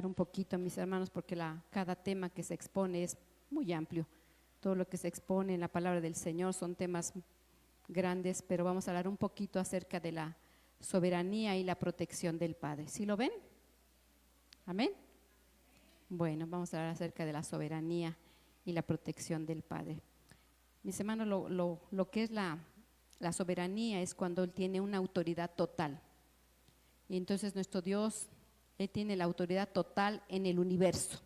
un poquito, mis hermanos, porque cada tema que se expone es muy amplio. Todo lo que se expone en la palabra del Señor son temas grandes, pero vamos a hablar un poquito acerca de la soberanía y la protección del Padre. ¿Sí lo ven? ¿Amén? Bueno, vamos a hablar acerca de la soberanía y la protección del Padre. Mis hermanos, lo que es la soberanía es cuando Él tiene una autoridad total. Y entonces nuestro Dios, Él tiene la autoridad total en el universo,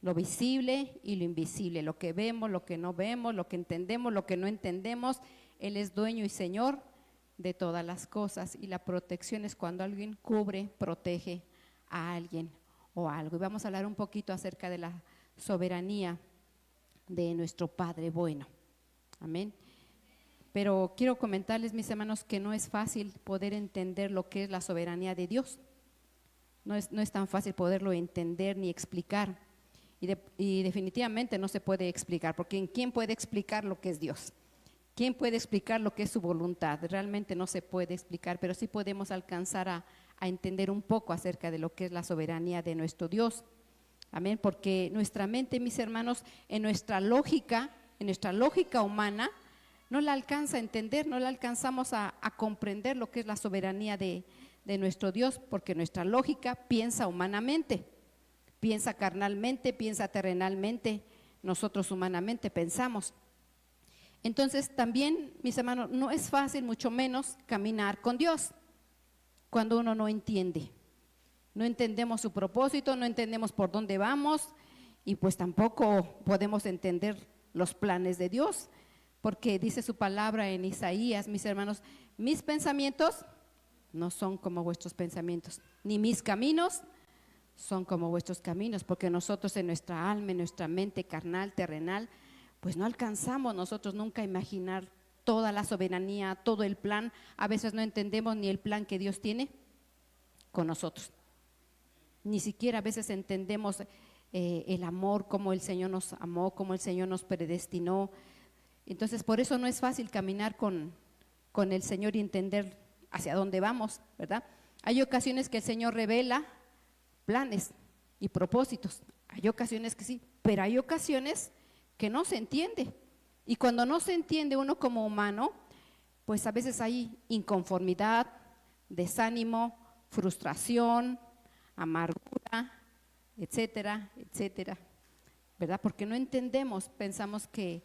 lo visible y lo invisible, lo que vemos, lo que no vemos, lo que entendemos, lo que no entendemos. Él es dueño y Señor de todas las cosas, y la protección es cuando alguien cubre, protege a alguien o algo. Y vamos a hablar un poquito acerca de la soberanía de nuestro Padre bueno. Amén. Pero quiero comentarles, mis hermanos, que no es fácil poder entender lo que es la soberanía de Dios. No es tan fácil poderlo entender ni explicar. Y definitivamente no se puede explicar, porque ¿quién puede explicar lo que es Dios? ¿Quién puede explicar lo que es su voluntad? Realmente no se puede explicar, pero sí podemos alcanzar a entender un poco acerca de lo que es la soberanía de nuestro Dios. Amén, porque nuestra mente, mis hermanos, en nuestra lógica humana, no la alcanza a entender, no la alcanzamos a comprender lo que es la soberanía de nuestro Dios, porque nuestra lógica piensa humanamente, piensa carnalmente, piensa terrenalmente, nosotros humanamente pensamos. Entonces también, mis hermanos, no es fácil, mucho menos, caminar con Dios cuando uno no entiende. No entendemos su propósito, no entendemos por dónde vamos, y pues tampoco podemos entender los planes de Dios, porque dice su palabra en Isaías, mis hermanos, mis pensamientos no son como vuestros pensamientos, ni mis caminos son como vuestros caminos, porque nosotros en nuestra alma, en nuestra mente carnal, terrenal, pues no alcanzamos nosotros nunca a imaginar toda la soberanía, todo el plan. A veces no entendemos ni el plan que Dios tiene con nosotros, ni siquiera a veces entendemos el amor, cómo el Señor nos amó, cómo el Señor nos predestinó. Entonces por eso no es fácil caminar con el Señor y entender hacia dónde vamos, ¿verdad? Hay ocasiones que el Señor revela planes y propósitos, hay ocasiones que sí, pero hay ocasiones que no se entiende, y cuando no se entiende uno como humano, pues a veces hay inconformidad, desánimo, frustración, amargura, etcétera, etcétera, ¿verdad? Porque no entendemos, pensamos que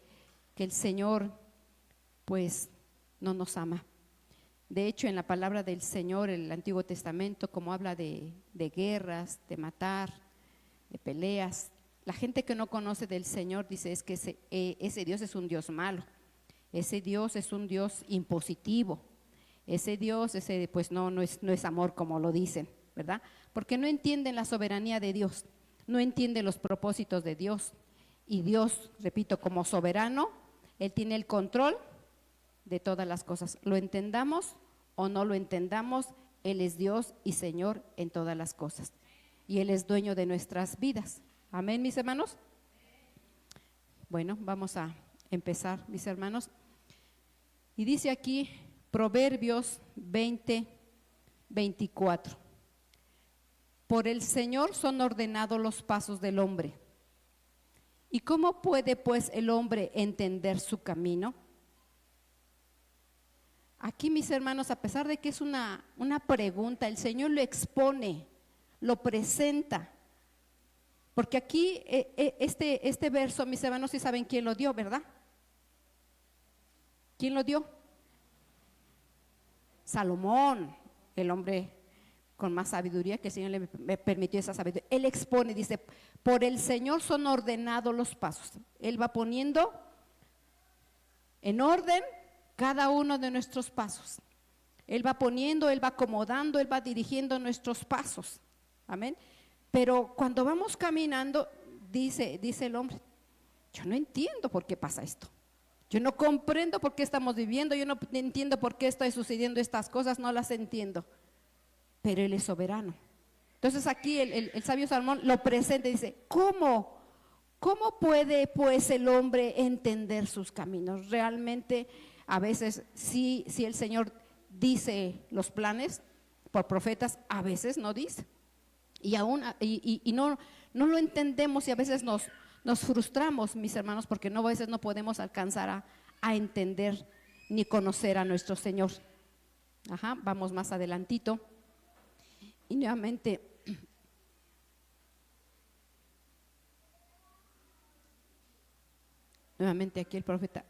el Señor pues no nos ama. De hecho, en la palabra del Señor, en el Antiguo Testamento, como habla de guerras, de matar, de peleas, la gente que no conoce del Señor dice es que ese Dios es un Dios malo, ese Dios es un Dios impositivo, ese Dios, pues no es amor como lo dicen, ¿verdad? Porque no entienden la soberanía de Dios, no entienden los propósitos de Dios. Y Dios, repito, como soberano, Él tiene el control de todas las cosas. Lo entendamos o no lo entendamos, Él es Dios y Señor en todas las cosas. Y Él es dueño de nuestras vidas. Amén, mis hermanos. Bueno, vamos a empezar, mis hermanos. Y dice aquí Proverbios 20:24. Por el Señor son ordenados los pasos del hombre. ¿Y cómo puede pues el hombre entender su camino? Aquí, mis hermanos, a pesar de que es una pregunta, el Señor lo expone, lo presenta. Porque aquí este verso, mis hermanos, sí saben quién lo dio, ¿verdad? ¿Quién lo dio? Salomón, el hombre con más sabiduría, que el Señor le permitió esa sabiduría. Él expone, dice, por el Señor son ordenados los pasos. Él va poniendo en orden cada uno de nuestros pasos. Él va poniendo, Él va acomodando, Él va dirigiendo nuestros pasos. Amén. Pero cuando vamos caminando, dice el hombre, yo no entiendo por qué pasa esto. Yo no comprendo por qué estamos viviendo, yo no entiendo por qué está sucediendo estas cosas, no las entiendo. Pero Él es soberano. Entonces aquí el sabio Salomón lo presenta y dice, ¿cómo puede pues el hombre entender sus caminos? Realmente a veces sí el Señor dice los planes por profetas, a veces no dice. Y aún no lo entendemos y a veces nos frustramos, mis hermanos, porque a veces no podemos alcanzar a entender ni conocer a nuestro Señor. Vamos más adelantito. Y nuevamente aquí el profeta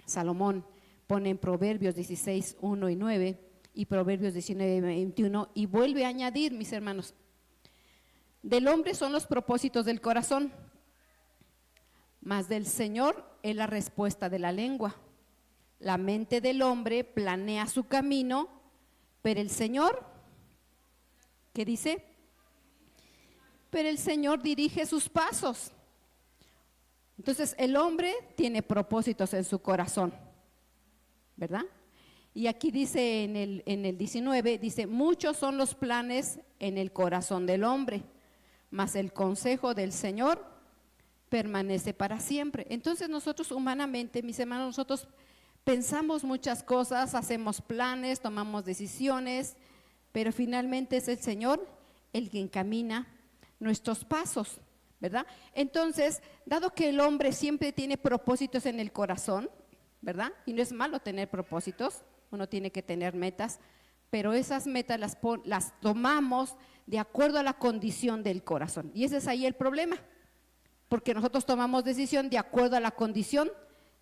Salomón pone en Proverbios 16, 1 y 9 y Proverbios 19, 21 y vuelve a añadir, mis hermanos, del hombre son los propósitos del corazón, mas del Señor es la respuesta de la lengua. La mente del hombre planea su camino, pero el Señor, ¿qué dice? Pero el Señor dirige sus pasos. Entonces el hombre tiene propósitos en su corazón, ¿verdad? Y aquí dice en el 19, dice, muchos son los planes en el corazón del hombre, mas el consejo del Señor permanece para siempre. Entonces nosotros humanamente, mis hermanos, nosotros pensamos muchas cosas, hacemos planes, tomamos decisiones, pero finalmente es el Señor el que encamina nuestros pasos, ¿verdad? Entonces, dado que el hombre siempre tiene propósitos en el corazón, ¿verdad? Y no es malo tener propósitos, uno tiene que tener metas, pero esas metas las tomamos de acuerdo a la condición del corazón. Y ese es ahí el problema, porque nosotros tomamos decisión de acuerdo a la condición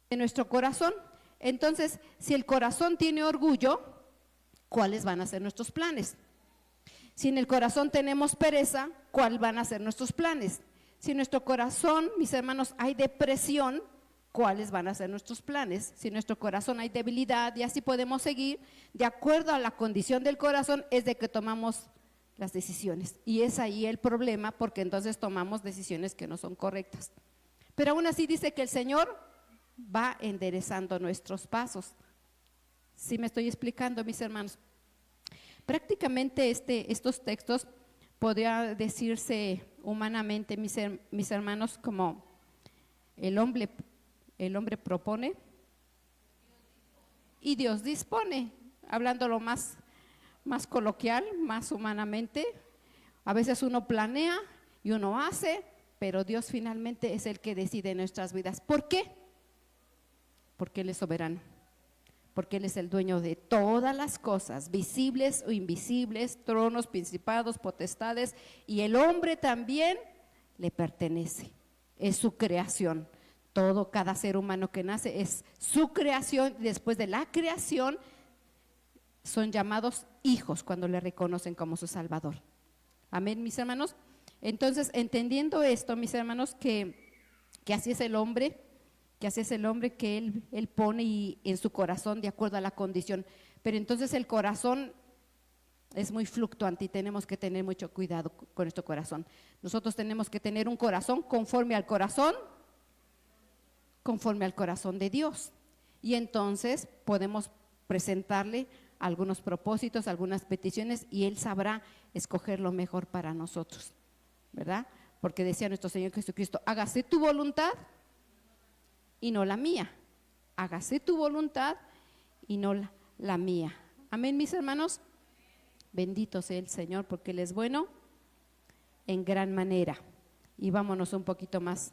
de nuestro corazón. Entonces, si el corazón tiene orgullo, ¿cuáles van a ser nuestros planes? Si en el corazón tenemos pereza, ¿cuáles van a ser nuestros planes? Si en nuestro corazón, mis hermanos, hay depresión, ¿cuáles van a ser nuestros planes? Si en nuestro corazón hay debilidad, y así podemos seguir, de acuerdo a la condición del corazón es de que tomamos las decisiones. Y es ahí el problema, porque entonces tomamos decisiones que no son correctas. Pero aún así dice que el Señor va enderezando nuestros pasos. ¿Sí me estoy explicando, mis hermanos? Prácticamente estos textos podría decirse humanamente, mis hermanos, como el hombre propone y Dios dispone, hablándolo más coloquial, más humanamente. A veces uno planea y uno hace, pero Dios finalmente es el que decide en nuestras vidas. ¿Por qué? Porque Él es soberano, porque Él es el dueño de todas las cosas, visibles o invisibles, tronos, principados, potestades, y el hombre también le pertenece, es su creación. Todo, cada ser humano que nace es su creación. Después de la creación son llamados hijos cuando le reconocen como su Salvador. Amén, mis hermanos. Entonces, entendiendo esto, mis hermanos, que así es el hombre, que él pone en su corazón de acuerdo a la condición. Pero entonces el corazón es muy fluctuante y tenemos que tener mucho cuidado con nuestro corazón. Nosotros tenemos que tener un corazón conforme al corazón de Dios. Y entonces podemos presentarle algunos propósitos, algunas peticiones, y Él sabrá escoger lo mejor para nosotros, ¿verdad? Porque decía nuestro Señor Jesucristo, hágase tu voluntad y no la mía. Hágase tu voluntad y no la mía. Amén, mis hermanos. Bendito sea el Señor, porque Él es bueno en gran manera. Y vámonos un poquito más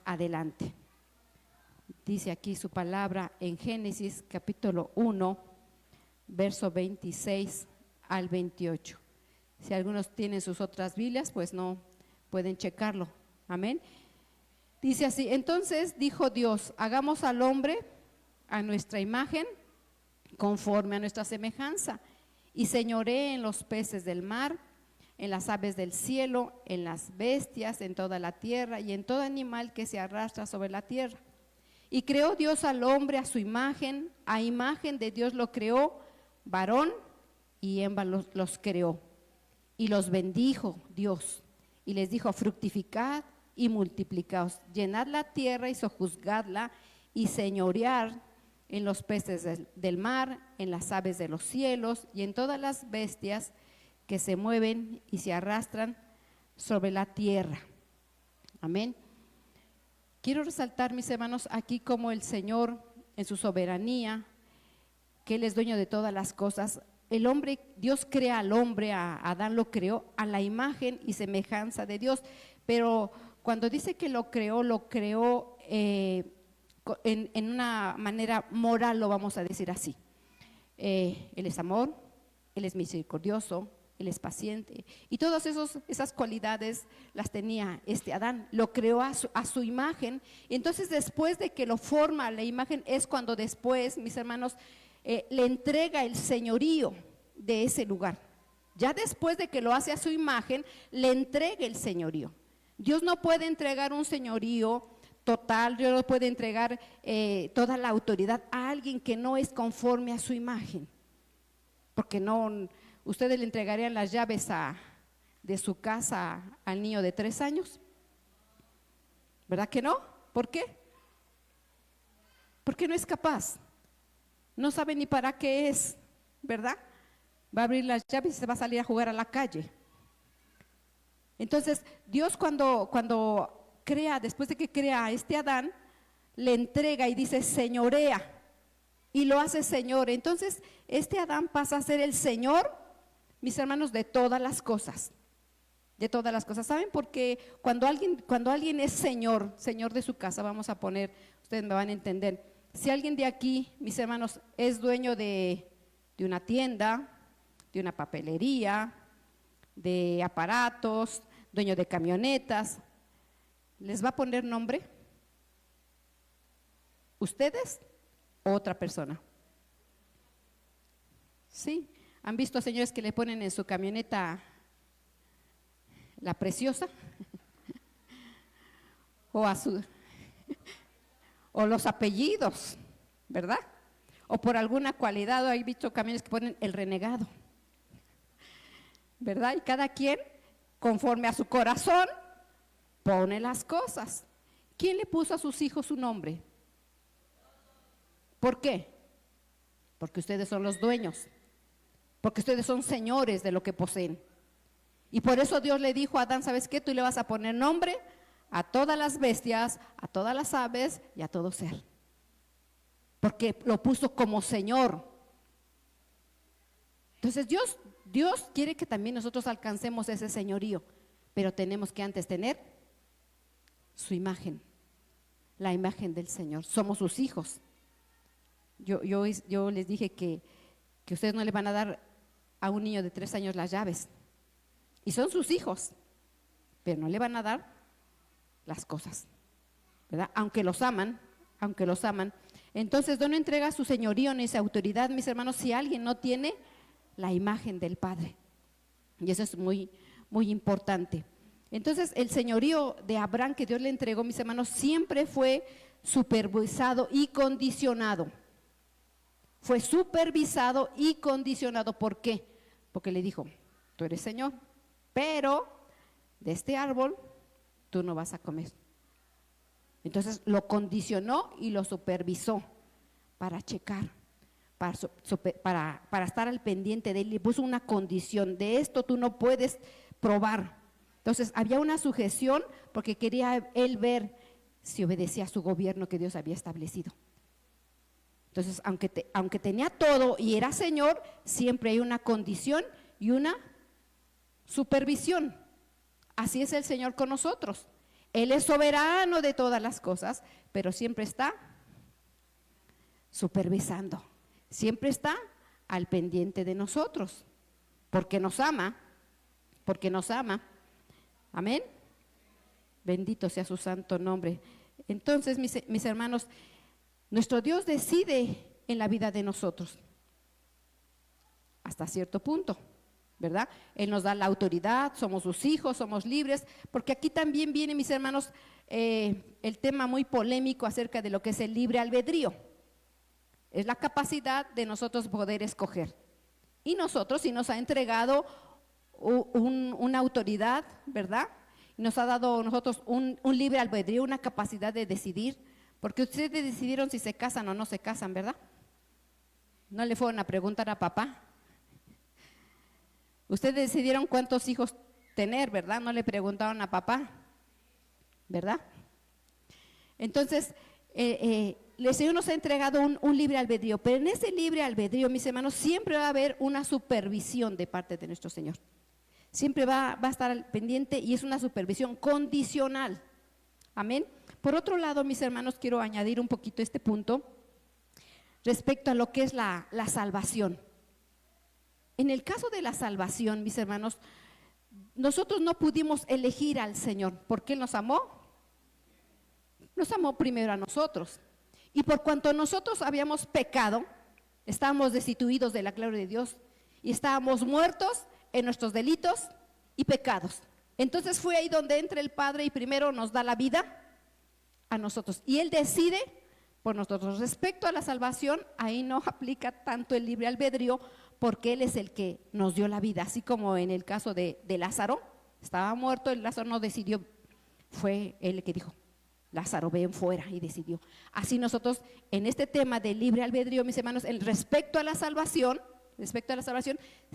adelante. Dice aquí su palabra en Génesis capítulo 1, verso 26 al 28. Si algunos tienen sus otras Biblias, pues no pueden checarlo. Amén. Dice así, entonces dijo Dios, hagamos al hombre a nuestra imagen, conforme a nuestra semejanza, y señoree en los peces del mar, en las aves del cielo, en las bestias, en toda la tierra y en todo animal que se arrastra sobre la tierra. Y creó Dios al hombre a su imagen, a imagen de Dios lo creó, varón y hembra los creó. Y los bendijo Dios y les dijo, fructificad y multiplicaos, llenad la tierra y sojuzgadla y señorear en los peces del mar, en las aves de los cielos y en todas las bestias que se mueven y se arrastran sobre la tierra. Amén. Quiero resaltar, mis hermanos, aquí como el Señor en su soberanía, que Él es dueño de todas las cosas, el hombre, Dios crea al hombre, a Adán lo creó a la imagen y semejanza de Dios, pero cuando dice que lo creó en una manera moral, lo vamos a decir así. Él es amor, Él es misericordioso, Él es paciente, y todas esas cualidades las tenía Adán, lo creó a su imagen. Entonces después de que lo forma a la imagen es cuando después, mis hermanos, le entrega el señorío de ese lugar. Ya después de que lo hace a su imagen, le entrega el señorío. Dios no puede entregar un señorío total, Dios no puede entregar toda la autoridad a alguien que no es conforme a su imagen, porque no, ustedes le entregarían las llaves de su casa al niño de 3 años, ¿verdad que no? ¿Por qué? Porque no es capaz, no sabe ni para qué es, ¿verdad? Va a abrir las llaves y se va a salir a jugar a la calle. Entonces Dios cuando crea, después de que crea a Adán, le entrega y dice señorea, y lo hace Señor. Entonces Adán pasa a ser el Señor, mis hermanos, de todas las cosas, de todas las cosas. ¿Saben? Porque cuando alguien es Señor de su casa, vamos a poner, ustedes me van a entender, si alguien de aquí, mis hermanos, es dueño de una tienda, de una papelería, de aparatos, dueño de camionetas, ¿les va a poner nombre? ¿Ustedes o otra persona? Sí, ¿han visto señores que le ponen en su camioneta La Preciosa? o los apellidos, ¿verdad? O por alguna cualidad, hay visto camiones que ponen El Renegado, ¿verdad? Y cada quien, conforme a su corazón, pone las cosas. ¿Quién le puso a sus hijos su nombre? ¿Por qué? Porque ustedes son los dueños, porque ustedes son señores de lo que poseen. Y por eso Dios le dijo a Adán, ¿sabes qué? Tú le vas a poner nombre a todas las bestias, a todas las aves y a todo ser, porque lo puso como Señor. Entonces Dios quiere que también nosotros alcancemos ese señorío, pero tenemos que antes tener su imagen, la imagen del Señor. Somos sus hijos. Yo les dije que ustedes no le van a dar a un niño de 3 años las llaves, y son sus hijos, pero no le van a dar las cosas, ¿verdad? Aunque los aman. Entonces Dios no entrega su señorío ni su autoridad, mis hermanos, si alguien no tiene la imagen del Padre. Y eso es muy, muy importante. Entonces el señorío de Abraham que Dios le entregó, mis hermanos, siempre fue supervisado y condicionado. Fue supervisado y condicionado. ¿Por qué? Porque le dijo, tú eres Señor, pero de este árbol tú no vas a comer. Entonces lo condicionó y lo supervisó para checar, para estar al pendiente de él. Le puso una condición: de esto tú no puedes probar. Entonces había una sujeción porque quería él ver si obedecía a su gobierno que Dios había establecido. Entonces aunque tenía todo y era Señor, siempre hay una condición y una supervisión. Así es el Señor con nosotros. Él es soberano de todas las cosas, pero siempre está supervisando, siempre está al pendiente de nosotros, porque nos ama, amén, bendito sea su santo nombre. Entonces, mis hermanos, nuestro Dios decide en la vida de nosotros, hasta cierto punto, ¿verdad? Él nos da la autoridad, somos sus hijos, somos libres, porque aquí también viene, mis hermanos, el tema muy polémico acerca de lo que es el libre albedrío. Es la capacidad de nosotros poder escoger. Y nosotros, si nos ha entregado una autoridad, ¿verdad? Nos ha dado a nosotros un libre albedrío, una capacidad de decidir, porque ustedes decidieron si se casan o no se casan, ¿verdad? No le fueron a preguntar a papá. Ustedes decidieron cuántos hijos tener, ¿verdad? No le preguntaron a papá, ¿verdad? Entonces, el Señor nos ha entregado un libre albedrío, pero en ese libre albedrío, mis hermanos, siempre va a haber una supervisión de parte de nuestro Señor. Siempre va a estar al pendiente y es una supervisión condicional. Amén. Por otro lado, mis hermanos, quiero añadir un poquito este punto respecto a lo que es la salvación. En el caso de la salvación, mis hermanos, nosotros no pudimos elegir al Señor porque Él nos amó. Nos amó primero a nosotros. Y por cuanto nosotros habíamos pecado, estábamos destituidos de la gloria de Dios y estábamos muertos en nuestros delitos y pecados. Entonces fue ahí donde entra el Padre y primero nos da la vida a nosotros. Y Él decide por nosotros. Respecto a la salvación, ahí no aplica tanto el libre albedrío porque Él es el que nos dio la vida. Así como en el caso de Lázaro, estaba muerto, el Lázaro no decidió, fue Él el que dijo, Lázaro, ven fuera, y decidió. Así nosotros en este tema del libre albedrío, mis hermanos, respecto a la salvación,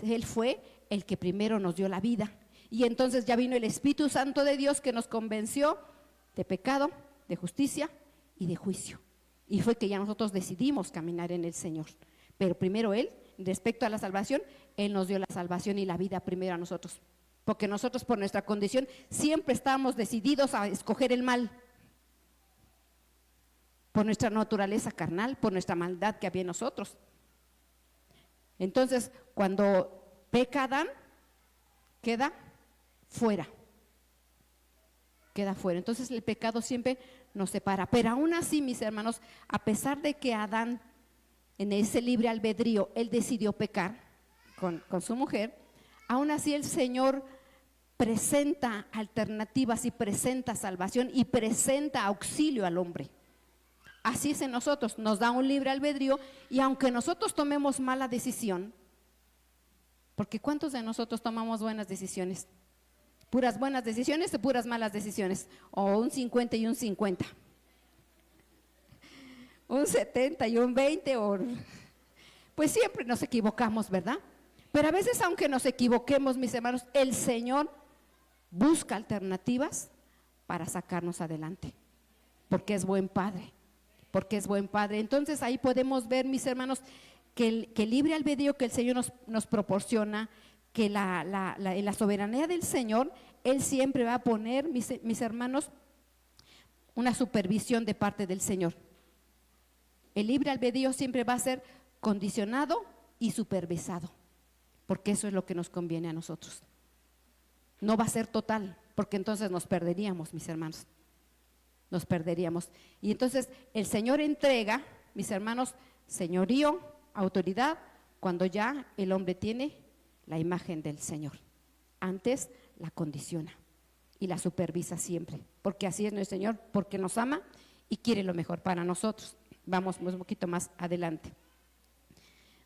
Él fue el que primero nos dio la vida. Y entonces ya vino el Espíritu Santo de Dios que nos convenció de pecado, de justicia y de juicio. Y fue que ya nosotros decidimos caminar en el Señor. Pero primero Él, respecto a la salvación, Él nos dio la salvación y la vida primero a nosotros. Porque nosotros por nuestra condición siempre estábamos decididos a escoger el mal. Por nuestra naturaleza carnal, por nuestra maldad que había en nosotros. Entonces, cuando peca Adán, queda fuera. Queda fuera. Entonces el pecado siempre nos separa. Pero aún así, mis hermanos, a pesar de que Adán, en ese libre albedrío, él decidió pecar con su mujer, aún así el Señor presenta alternativas y presenta salvación y presenta auxilio al hombre. Así es en nosotros, nos da un libre albedrío y aunque nosotros tomemos mala decisión, porque ¿cuántos de nosotros tomamos buenas decisiones? ¿Puras buenas decisiones o puras malas decisiones? O un 50 y un 50. Un 70 y un 20, pues siempre nos equivocamos, ¿verdad? Pero a veces aunque nos equivoquemos, mis hermanos, el Señor busca alternativas para sacarnos adelante, porque es buen Padre. Porque es buen Padre. Entonces ahí podemos ver, mis hermanos, que el libre albedrío que el Señor nos proporciona, que en la soberanía del Señor, Él siempre va a poner, mis hermanos, una supervisión de parte del Señor. El libre albedrío siempre va a ser condicionado y supervisado, porque eso es lo que nos conviene a nosotros. No va a ser total, porque entonces nos perderíamos, mis hermanos. Nos perderíamos. Y entonces el Señor entrega, mis hermanos, señorío, autoridad, cuando ya el hombre tiene la imagen del Señor. Antes la condiciona y la supervisa siempre, porque así es nuestro Señor, porque nos ama y quiere lo mejor para nosotros. Vamos un poquito más adelante.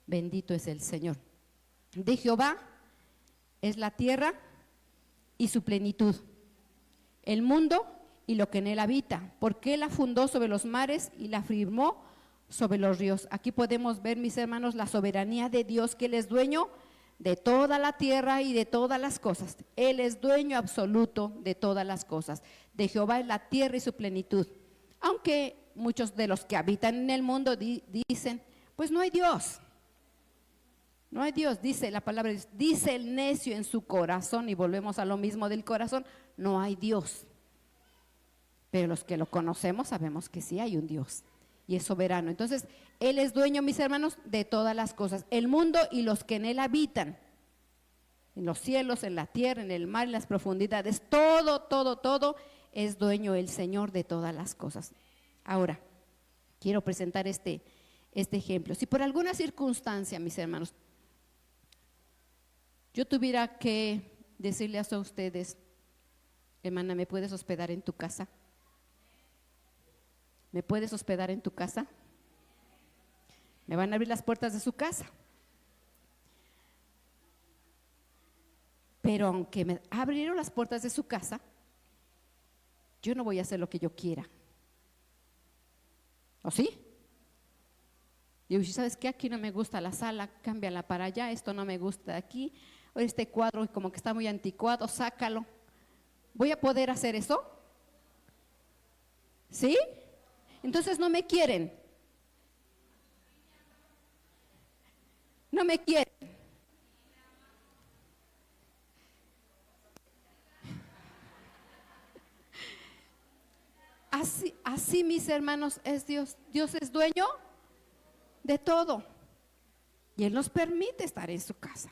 Bendito es el Señor. De Jehová es la tierra y su plenitud, el mundo y lo que en él habita, porque él la fundó sobre los mares y la firmó sobre los ríos. Aquí podemos ver, mis hermanos, la soberanía de Dios, que Él es dueño de toda la tierra y de todas las cosas. Él es dueño absoluto de todas las cosas. De Jehová es la tierra y su plenitud. Aunque muchos de los que habitan en el mundo dicen, pues no hay Dios. No hay Dios, dice la palabra, dice el necio en su corazón, y volvemos a lo mismo del corazón, no hay Dios. Pero los que lo conocemos sabemos que sí hay un Dios y es soberano. Entonces, Él es dueño, mis hermanos, de todas las cosas, el mundo y los que en él habitan, en los cielos, en la tierra, en el mar, en las profundidades, todo es dueño el Señor de todas las cosas. Ahora, quiero presentar este ejemplo. Si por alguna circunstancia, mis hermanos, yo tuviera que decirle a ustedes, hermana, ¿me puedes hospedar en tu casa? ¿Me puedes hospedar en tu casa? Me van a abrir las puertas de su casa. Pero aunque me abrieron las puertas de su casa, yo no voy a hacer lo que yo quiera. ¿O sí? Digo, ¿sabes qué? Aquí no me gusta la sala, cámbiala para allá, esto no me gusta aquí, o este cuadro como que está muy anticuado, sácalo. ¿Voy a poder hacer eso? ¿Sí? Entonces no me quieren, No me quieren. Así, mis hermanos, es Dios. Dios es dueño de todo. Y Él nos permite estar en su casa.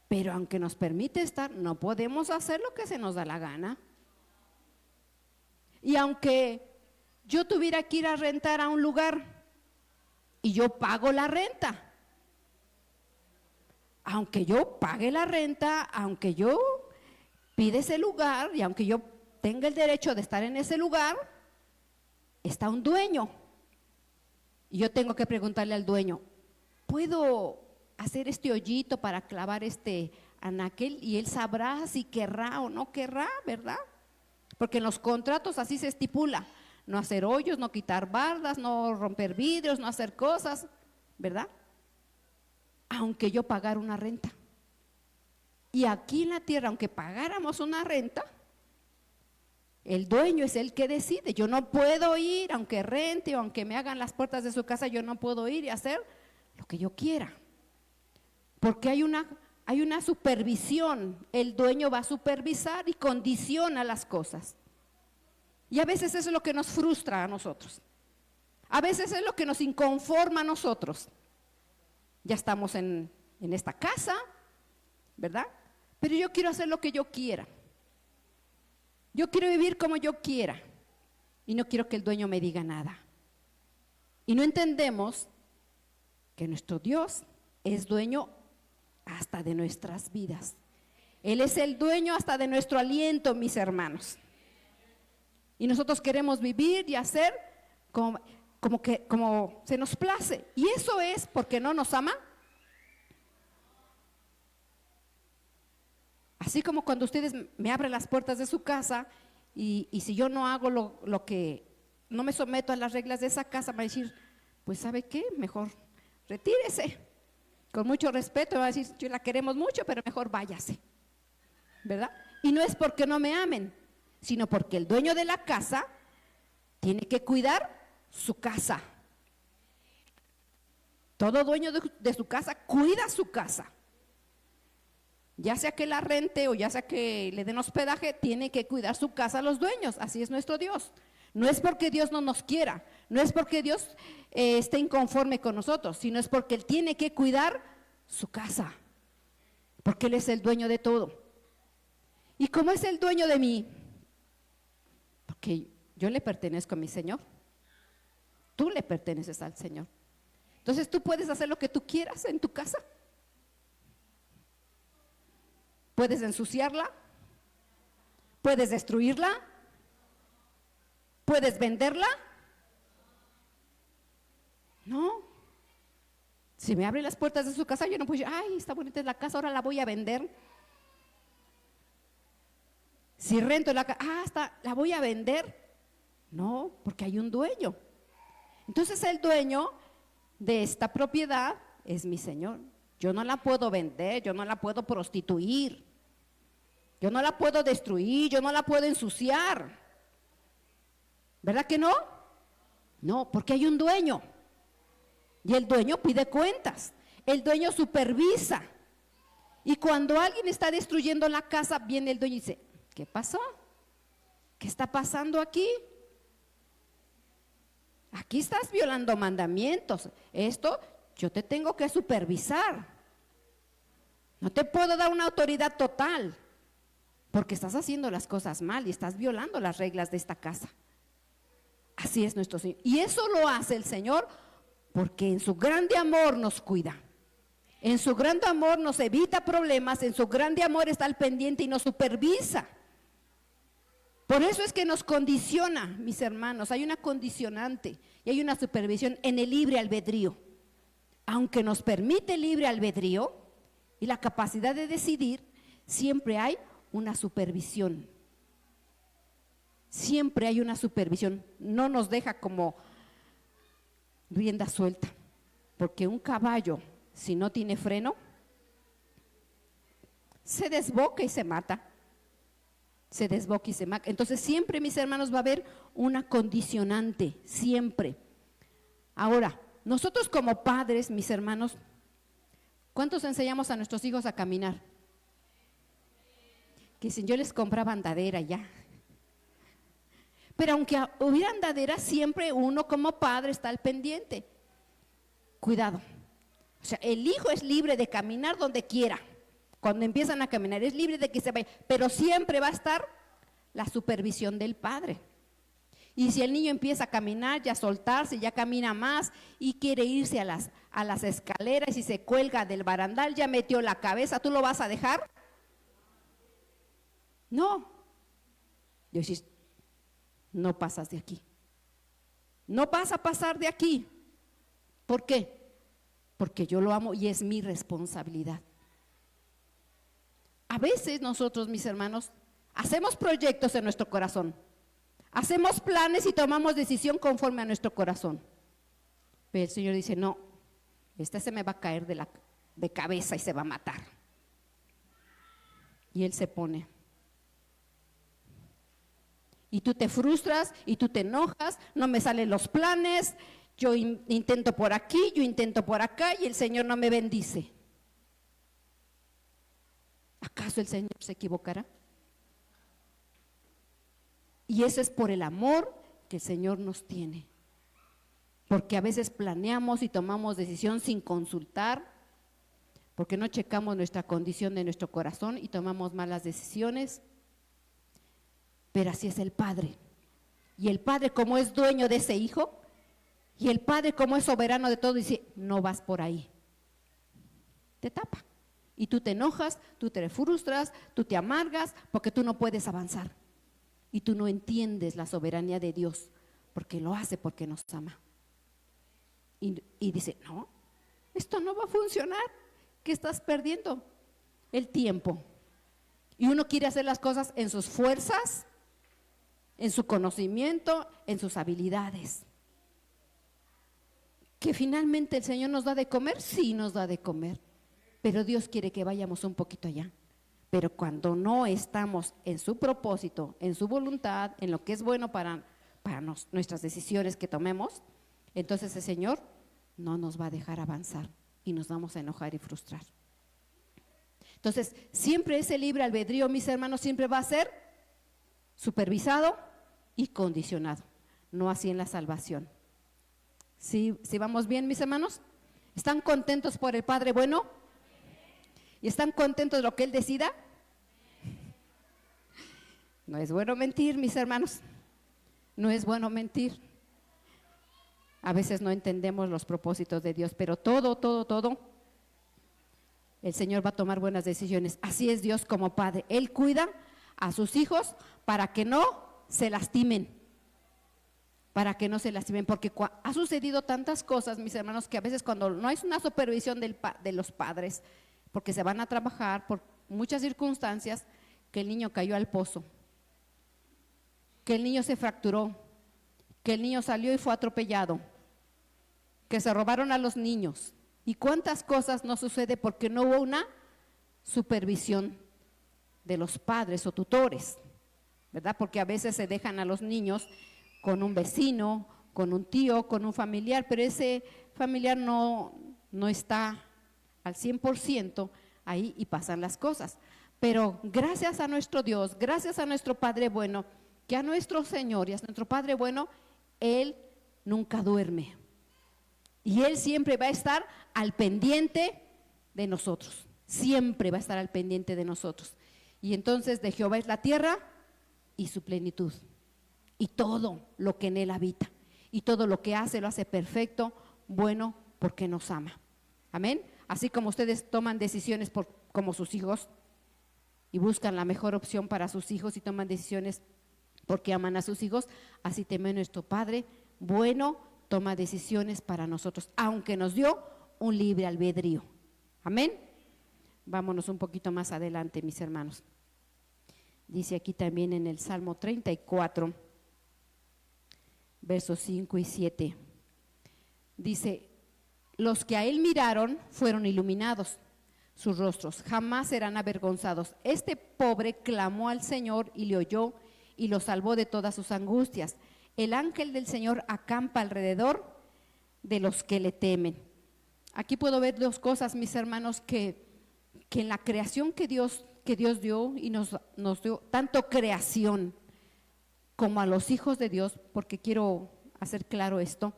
Pero aunque nos permite estar, no podemos hacer lo que se nos da la gana. Y aunque yo tuviera que ir a rentar a un lugar y yo pago la renta, aunque yo pague la renta, aunque yo pida ese lugar y aunque yo tenga el derecho de estar en ese lugar, está un dueño. Y yo tengo que preguntarle al dueño, ¿puedo hacer este hoyito para clavar este anaquel? Y él sabrá si querrá o no querrá, ¿verdad? Porque en los contratos así se estipula, no hacer hoyos, no quitar bardas, no romper vidrios, no hacer cosas, ¿verdad? Aunque yo pagara una renta. Y aquí en la tierra, aunque pagáramos una renta, el dueño es el que decide. Yo no puedo ir, aunque rente o aunque me hagan las puertas de su casa, yo no puedo ir y hacer lo que yo quiera. Porque hay una supervisión. El dueño va a supervisar y condiciona las cosas. Y a veces eso es lo que nos frustra a nosotros. A veces es lo que nos inconforma a nosotros. Ya estamos en esta casa, ¿verdad? Pero yo quiero hacer lo que yo quiera. Yo quiero vivir como yo quiera y no quiero que el dueño me diga nada. Y no entendemos que nuestro Dios es dueño hasta de nuestras vidas. Él es el dueño hasta de nuestro aliento, mis hermanos. Y nosotros queremos vivir y hacer como se nos place. Y eso es porque no nos ama. Así como cuando ustedes me abren las puertas de su casa y si yo no hago lo que, no me someto a las reglas de esa casa, me va a decir, pues ¿sabe qué? Mejor retírese. Con mucho respeto, me va a decir, yo la queremos mucho, pero mejor váyase, ¿verdad? Y no es porque no me amen, sino porque el dueño de la casa tiene que cuidar su casa. Todo dueño de su casa cuida su casa. Ya sea que la rente o ya sea que le den hospedaje, tiene que cuidar su casa a los dueños. Así es nuestro Dios. No es porque Dios no nos quiera, no es porque Dios esté inconforme con nosotros, sino es porque Él tiene que cuidar su casa, porque Él es el dueño de todo. ¿Y cómo es el dueño de mí? Porque yo le pertenezco a mi Señor. Tú le perteneces al Señor. Entonces tú puedes hacer lo que tú quieras en tu casa. Puedes ensuciarla, puedes destruirla, puedes venderla. No. Si me abre las puertas de su casa, yo no puedo decir, ay, está bonita la casa, ahora la voy a vender. Si rento la casa, la voy a vender. No, porque hay un dueño. Entonces el dueño de esta propiedad es mi Señor. Yo no la puedo vender, yo no la puedo prostituir, yo no la puedo destruir, yo no la puedo ensuciar. ¿Verdad que no? No, porque hay un dueño. Y el dueño pide cuentas, el dueño supervisa. Y cuando alguien está destruyendo la casa, viene el dueño y dice, ¿qué pasó? ¿Qué está pasando aquí? Aquí estás violando mandamientos. Esto yo te tengo que supervisar. No te puedo dar una autoridad total, porque estás haciendo las cosas mal y estás violando las reglas de esta casa. Así es nuestro Señor. Y eso lo hace el Señor porque en su grande amor nos cuida. En su grande amor nos evita problemas, en su grande amor está al pendiente y nos supervisa. Por eso es que nos condiciona, mis hermanos. Hay una condicionante y hay una supervisión en el libre albedrío. Aunque nos permite el libre albedrío y la capacidad de decidir, siempre hay una supervisión. Siempre hay una supervisión. No nos deja como rienda suelta, porque un caballo, si no tiene freno, se desboca y se mata. Se desboca y se mata. Entonces siempre, mis hermanos, va a haber una condicionante, siempre. Ahora, nosotros como padres, mis hermanos, ¿cuántos enseñamos a nuestros hijos a caminar? Que si yo les compraba andadera ya. Pero aunque hubiera andadera, siempre uno como padre está al pendiente. Cuidado. O sea, el hijo es libre de caminar donde quiera. Cuando empiezan a caminar es libre de que se vaya, pero siempre va a estar la supervisión del padre. Y si el niño empieza a caminar, ya a soltarse, ya camina más y quiere irse a las escaleras y se cuelga del barandal, ya metió la cabeza, ¿tú lo vas a dejar? No. Yo decís, no pasas de aquí. No vas a pasar de aquí. ¿Por qué? Porque yo lo amo y es mi responsabilidad. A veces nosotros, mis hermanos, hacemos proyectos en nuestro corazón. Hacemos planes y tomamos decisión conforme a nuestro corazón. Pero el Señor dice, no, este se me va a caer de cabeza y se va a matar. Y Él se pone. Y tú te frustras y tú te enojas, no me salen los planes, yo intento por aquí, yo intento por acá y el Señor no me bendice. ¿Acaso el Señor se equivocará? Y eso es por el amor que el Señor nos tiene. Porque a veces planeamos y tomamos decisión sin consultar, porque no checamos nuestra condición de nuestro corazón y tomamos malas decisiones. Pero así es el Padre. Y el Padre, como es dueño de ese hijo, y el Padre, como es soberano de todo, dice, no vas por ahí. Te tapa. Y tú te enojas, tú te frustras, tú te amargas, porque tú no puedes avanzar. Y tú no entiendes la soberanía de Dios, porque lo hace porque nos ama. Y dice, no, esto no va a funcionar. ¿Qué estás perdiendo? El tiempo. Y uno quiere hacer las cosas en sus fuerzas, en su conocimiento, en sus habilidades. ¿Que finalmente el Señor nos da de comer? Sí, nos da de comer. Pero Dios quiere que vayamos un poquito allá. Pero cuando no estamos en su propósito, en su voluntad, en lo que es bueno para nuestras decisiones que tomemos, entonces el Señor no nos va a dejar avanzar y nos vamos a enojar y frustrar. Entonces, siempre ese libre albedrío, mis hermanos, siempre va a ser supervisado y condicionado, no así en la salvación. ¿Sí vamos bien, mis hermanos? ¿Están contentos por el Padre bueno? ¿Y están contentos de lo que Él decida? No es bueno mentir, mis hermanos. No es bueno mentir. A veces no entendemos los propósitos de Dios, pero todo, el Señor va a tomar buenas decisiones. Así es Dios como Padre. Él cuida a sus hijos para que no se lastimen. Para que no se lastimen, porque ha sucedido tantas cosas, mis hermanos, que a veces cuando no hay una supervisión de los padres, porque se van a trabajar por muchas circunstancias, que el niño cayó al pozo, que el niño se fracturó, que el niño salió y fue atropellado, que se robaron a los niños. ¿Y cuántas cosas no sucede porque no hubo una supervisión de los padres o tutores? ¿Verdad? Porque a veces se dejan a los niños con un vecino, con un tío, con un familiar, pero ese familiar no está al 100% ahí y pasan las cosas. Pero gracias a nuestro Dios, gracias a nuestro Padre bueno, que a nuestro Señor y a nuestro Padre bueno, Él nunca duerme. Y Él siempre va a estar al pendiente de nosotros, siempre va a estar al pendiente de nosotros. Y entonces de Jehová es la tierra y su plenitud, y todo lo que en Él habita, y todo lo que hace, lo hace perfecto, bueno, porque nos ama. Amén. Así como ustedes toman decisiones como sus hijos y buscan la mejor opción para sus hijos y toman decisiones porque aman a sus hijos, así también nuestro Padre bueno toma decisiones para nosotros, aunque nos dio un libre albedrío. Amén. Vámonos un poquito más adelante, mis hermanos. Dice aquí también en el Salmo 34, versos 5 y 7. Dice: los que a Él miraron fueron iluminados, sus rostros jamás serán avergonzados. Este pobre clamó al Señor y le oyó y lo salvó de todas sus angustias. El ángel del Señor acampa alrededor de los que le temen. Aquí puedo ver dos cosas, mis hermanos, que en la creación que Dios dio y nos dio, tanto creación como a los hijos de Dios, porque quiero hacer claro esto,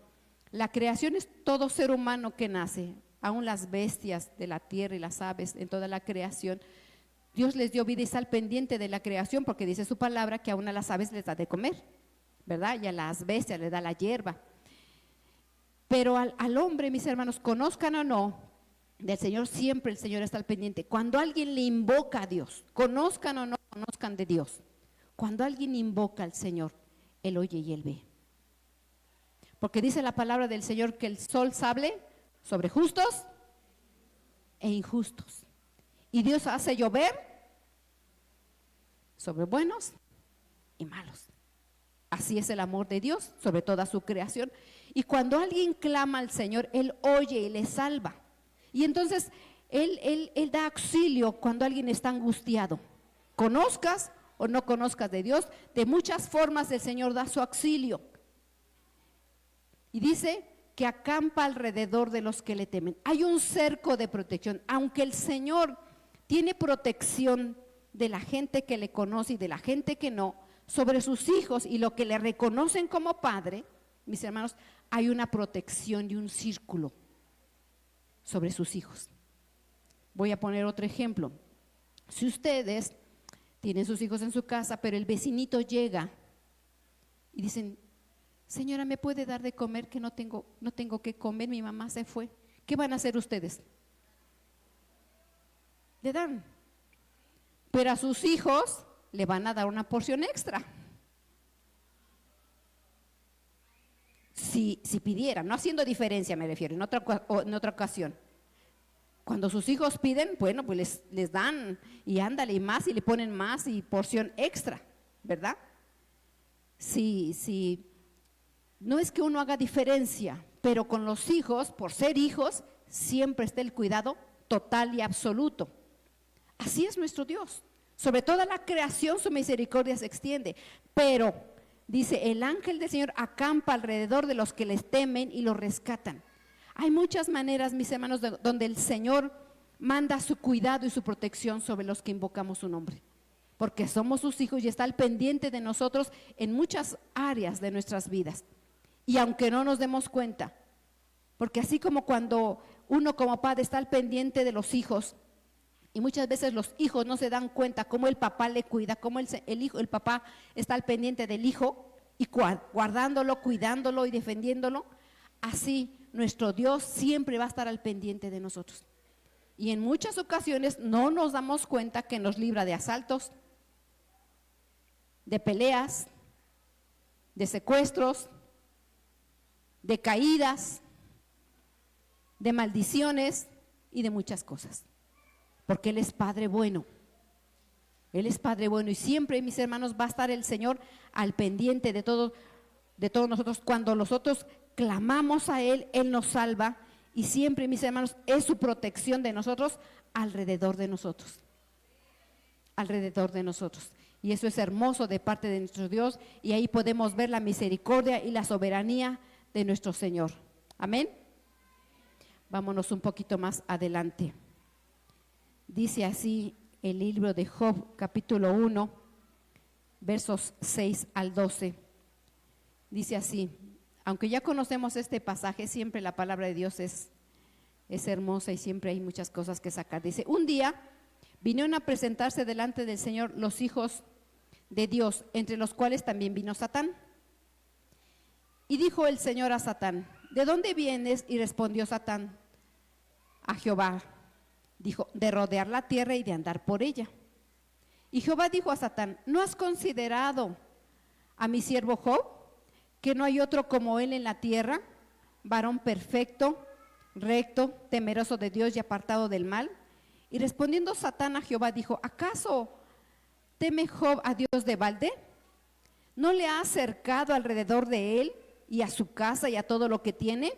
la creación es todo ser humano que nace, aún las bestias de la tierra y las aves, en toda la creación. Dios les dio vida y está al pendiente de la creación, porque dice su palabra que aún a las aves les da de comer, ¿verdad? Y a las bestias les da la hierba. Pero al hombre, mis hermanos, conozcan o no, del Señor siempre el Señor está al pendiente. Cuando alguien le invoca a Dios, conozcan o no conozcan de Dios, cuando alguien invoca al Señor, Él oye y Él ve. Porque dice la palabra del Señor que el sol sale sobre justos e injustos. Y Dios hace llover sobre buenos y malos. Así es el amor de Dios sobre toda su creación. Y cuando alguien clama al Señor, Él oye y le salva. Y entonces Él da auxilio cuando alguien está angustiado. Conozcas o no conozcas de Dios, de muchas formas el Señor da su auxilio. Y dice que acampa alrededor de los que le temen. Hay un cerco de protección. Aunque el Señor tiene protección de la gente que le conoce y de la gente que no, sobre sus hijos y lo que le reconocen como padre, mis hermanos, hay una protección y un círculo sobre sus hijos. Voy a poner otro ejemplo. Si ustedes tienen sus hijos en su casa, pero el vecinito llega y dicen: señora, ¿me puede dar de comer? Que no tengo que comer, mi mamá se fue. ¿Qué van a hacer ustedes? Le dan. Pero a sus hijos le van a dar una porción extra. Si pidieran, no haciendo diferencia me refiero, en otra ocasión. Cuando sus hijos piden, bueno, pues les dan y ándale y más y le ponen más y porción extra, ¿verdad? Si no es que uno haga diferencia, pero con los hijos, por ser hijos, siempre está el cuidado total y absoluto. Así es nuestro Dios. Sobre toda la creación su misericordia se extiende, pero dice: el ángel del Señor acampa alrededor de los que les temen y los rescatan. Hay muchas maneras, mis hermanos, donde el Señor manda su cuidado y su protección sobre los que invocamos su nombre, porque somos sus hijos y está al pendiente de nosotros en muchas áreas de nuestras vidas. Y aunque no nos demos cuenta, porque así como cuando uno como padre está al pendiente de los hijos, y muchas veces los hijos no se dan cuenta cómo el papá le cuida, cómo el papá está al pendiente del hijo y guardándolo, cuidándolo y defendiéndolo, así nuestro Dios siempre va a estar al pendiente de nosotros. Y en muchas ocasiones no nos damos cuenta que nos libra de asaltos, de peleas, de secuestros, de caídas, de maldiciones y de muchas cosas. Porque Él es Padre bueno. Él es Padre bueno y siempre, mis hermanos, va a estar el Señor al pendiente de todos nosotros. Cuando nosotros clamamos a Él, Él nos salva y siempre, mis hermanos, es su protección de nosotros alrededor de nosotros. Alrededor de nosotros. Y eso es hermoso de parte de nuestro Dios y ahí podemos ver la misericordia y la soberanía de nuestro Señor. Amén. Vámonos un poquito más adelante. Dice así el libro de Job, capítulo 1, versos 6 al 12. Dice así: aunque ya conocemos este pasaje, siempre la palabra de Dios es hermosa y siempre hay muchas cosas que sacar. Dice: un día vinieron a presentarse delante del Señor los hijos de Dios, entre los cuales también vino Satán. Y dijo el Señor a Satán: ¿de dónde vienes? Y respondió Satán a Jehová, dijo: de rodear la tierra y de andar por ella. Y Jehová dijo a Satán: ¿no has considerado a mi siervo Job, que no hay otro como él en la tierra, varón perfecto, recto, temeroso de Dios y apartado del mal? Y respondiendo Satán a Jehová dijo: ¿acaso teme Job a Dios de balde? ¿No le ha acercado alrededor de él y a su casa y a todo lo que tiene?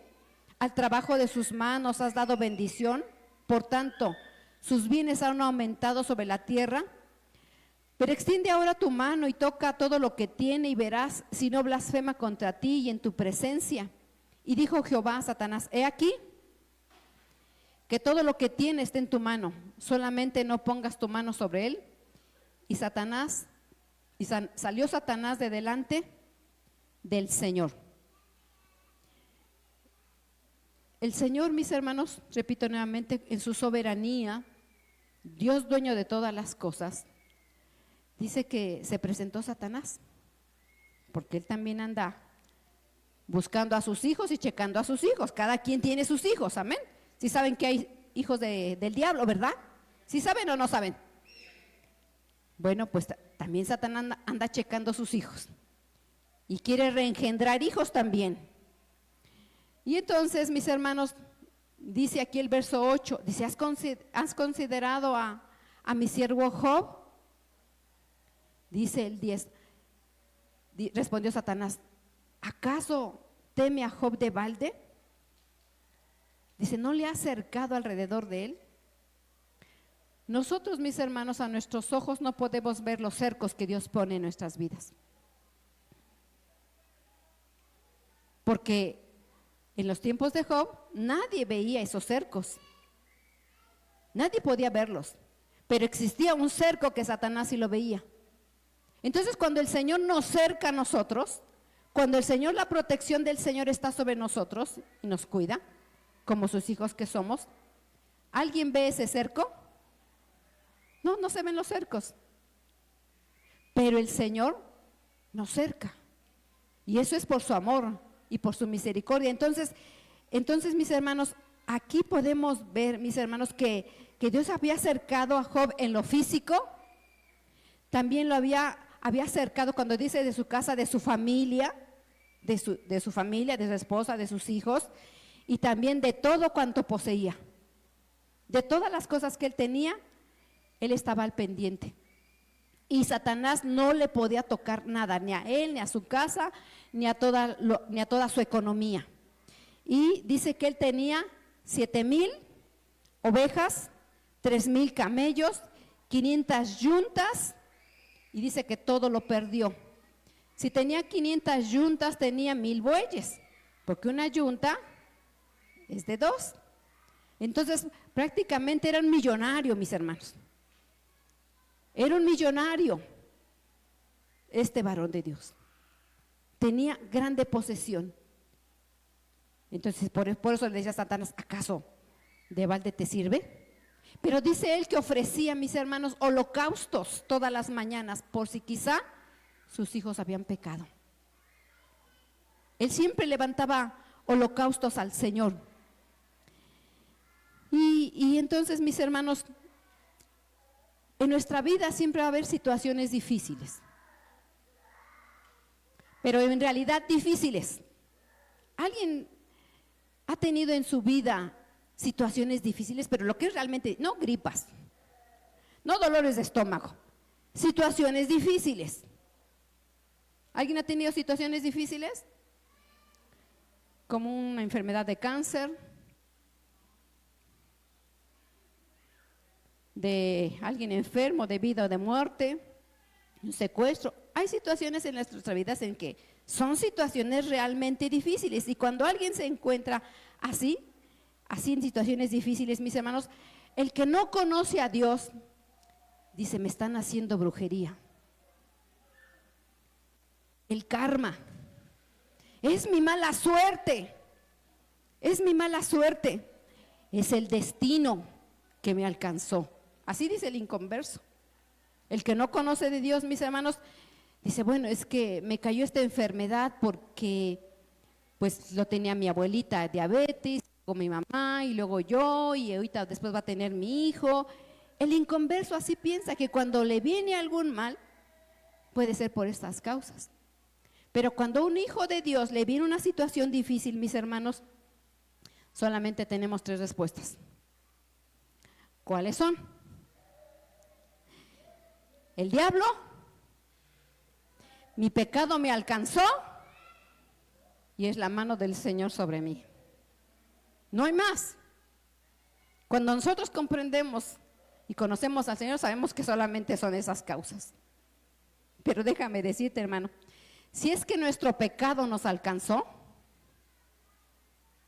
Al trabajo de sus manos has dado bendición, por tanto sus bienes han aumentado sobre la tierra. Pero extiende ahora tu mano y toca todo lo que tiene y verás si no blasfema contra ti y en tu presencia. Y dijo Jehová a Satanás, he aquí que todo lo que tiene está en tu mano, solamente no pongas tu mano sobre él. Y salió Satanás de delante del Señor. El Señor, mis hermanos, repito nuevamente, en su soberanía, Dios dueño de todas las cosas, dice que se presentó Satanás, porque él también anda buscando a sus hijos y checando a sus hijos. Cada quien tiene sus hijos, amén. Si saben que hay hijos del diablo, ¿verdad? ¿Sí saben o no saben? Bueno, pues también Satanás anda checando a sus hijos y quiere reengendrar hijos también. Y entonces, mis hermanos, dice aquí el verso 8, dice, ¿has considerado a mi siervo Job? Dice el 10, respondió Satanás, ¿acaso teme a Job de balde? Dice, ¿no le ha acercado alrededor de él? Nosotros, mis hermanos, a nuestros ojos no podemos ver los cercos que Dios pone en nuestras vidas. Porque en los tiempos de Job nadie veía esos cercos. Nadie podía verlos. Pero existía un cerco que Satanás sí lo veía. Entonces, cuando el Señor nos cerca a nosotros, cuando el Señor, la protección del Señor está sobre nosotros y nos cuida, como sus hijos que somos, ¿alguien ve ese cerco? No, no se ven los cercos. Pero el Señor nos cerca. Y eso es por su amor y por su misericordia. Entonces, mis hermanos, aquí podemos ver, mis hermanos, que Dios había acercado a Job en lo físico. También lo había acercado cuando dice de su casa, de su familia, de su familia, de su esposa, de sus hijos, y también de todo cuanto poseía. De todas las cosas que él tenía, él estaba al pendiente. Y Satanás no le podía tocar nada, ni a él, ni a su casa, ni a toda su economía. Y dice que él tenía 7,000 ovejas, 3,000 camellos, 500 yuntas, y dice que todo lo perdió. Si tenía 500 yuntas, tenía 1,000 bueyes, porque una yunta es de 2. Entonces, prácticamente era un millonario, mis hermanos. Era un millonario este varón de Dios. Tenía grande posesión. Entonces, por eso le decía a Satanás, ¿acaso de balde te sirve? Pero dice él que ofrecía, mis hermanos, holocaustos todas las mañanas, por si quizá sus hijos habían pecado. Él siempre levantaba holocaustos al Señor. Y entonces, mis hermanos, en nuestra vida siempre va a haber situaciones difíciles, pero en realidad difíciles. ¿Alguien ha tenido en su vida situaciones difíciles, pero lo que es realmente, no gripas, no dolores de estómago, situaciones difíciles? ¿Alguien ha tenido situaciones difíciles? Como una enfermedad de cáncer, de alguien enfermo de vida o de muerte, un secuestro. Hay situaciones en nuestras vidas en que son situaciones realmente difíciles, y cuando alguien se encuentra así en situaciones difíciles, mis hermanos, el que no conoce a Dios dice, me están haciendo brujería. El karma es mi mala suerte, es mi mala suerte, es el destino que me alcanzó. Así dice el inconverso. El que no conoce de Dios, mis hermanos, dice, bueno, es que me cayó esta enfermedad porque pues lo tenía mi abuelita, diabetes, con mi mamá, y luego yo, y ahorita después va a tener mi hijo. El inconverso así piensa que cuando le viene algún mal, puede ser por estas causas. Pero cuando a un hijo de Dios le viene una situación difícil, mis hermanos, solamente tenemos 3 respuestas. ¿Cuáles son? El diablo, mi pecado me alcanzó y es la mano del Señor sobre mí. No hay más. Cuando nosotros comprendemos y conocemos al Señor, sabemos que solamente son esas causas. Pero déjame decirte, hermano, si es que nuestro pecado nos alcanzó,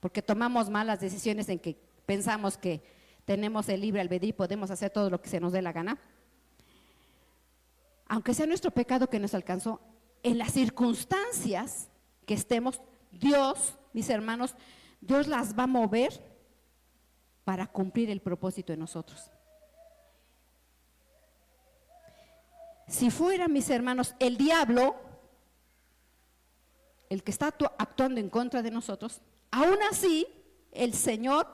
porque tomamos malas decisiones en que pensamos que tenemos el libre albedrío y podemos hacer todo lo que se nos dé la gana. Aunque sea nuestro pecado que nos alcanzó, en las circunstancias que estemos, Dios, mis hermanos, Dios las va a mover para cumplir el propósito en nosotros. Si fuera, mis hermanos, el diablo, el que está actuando en contra de nosotros, aún así el Señor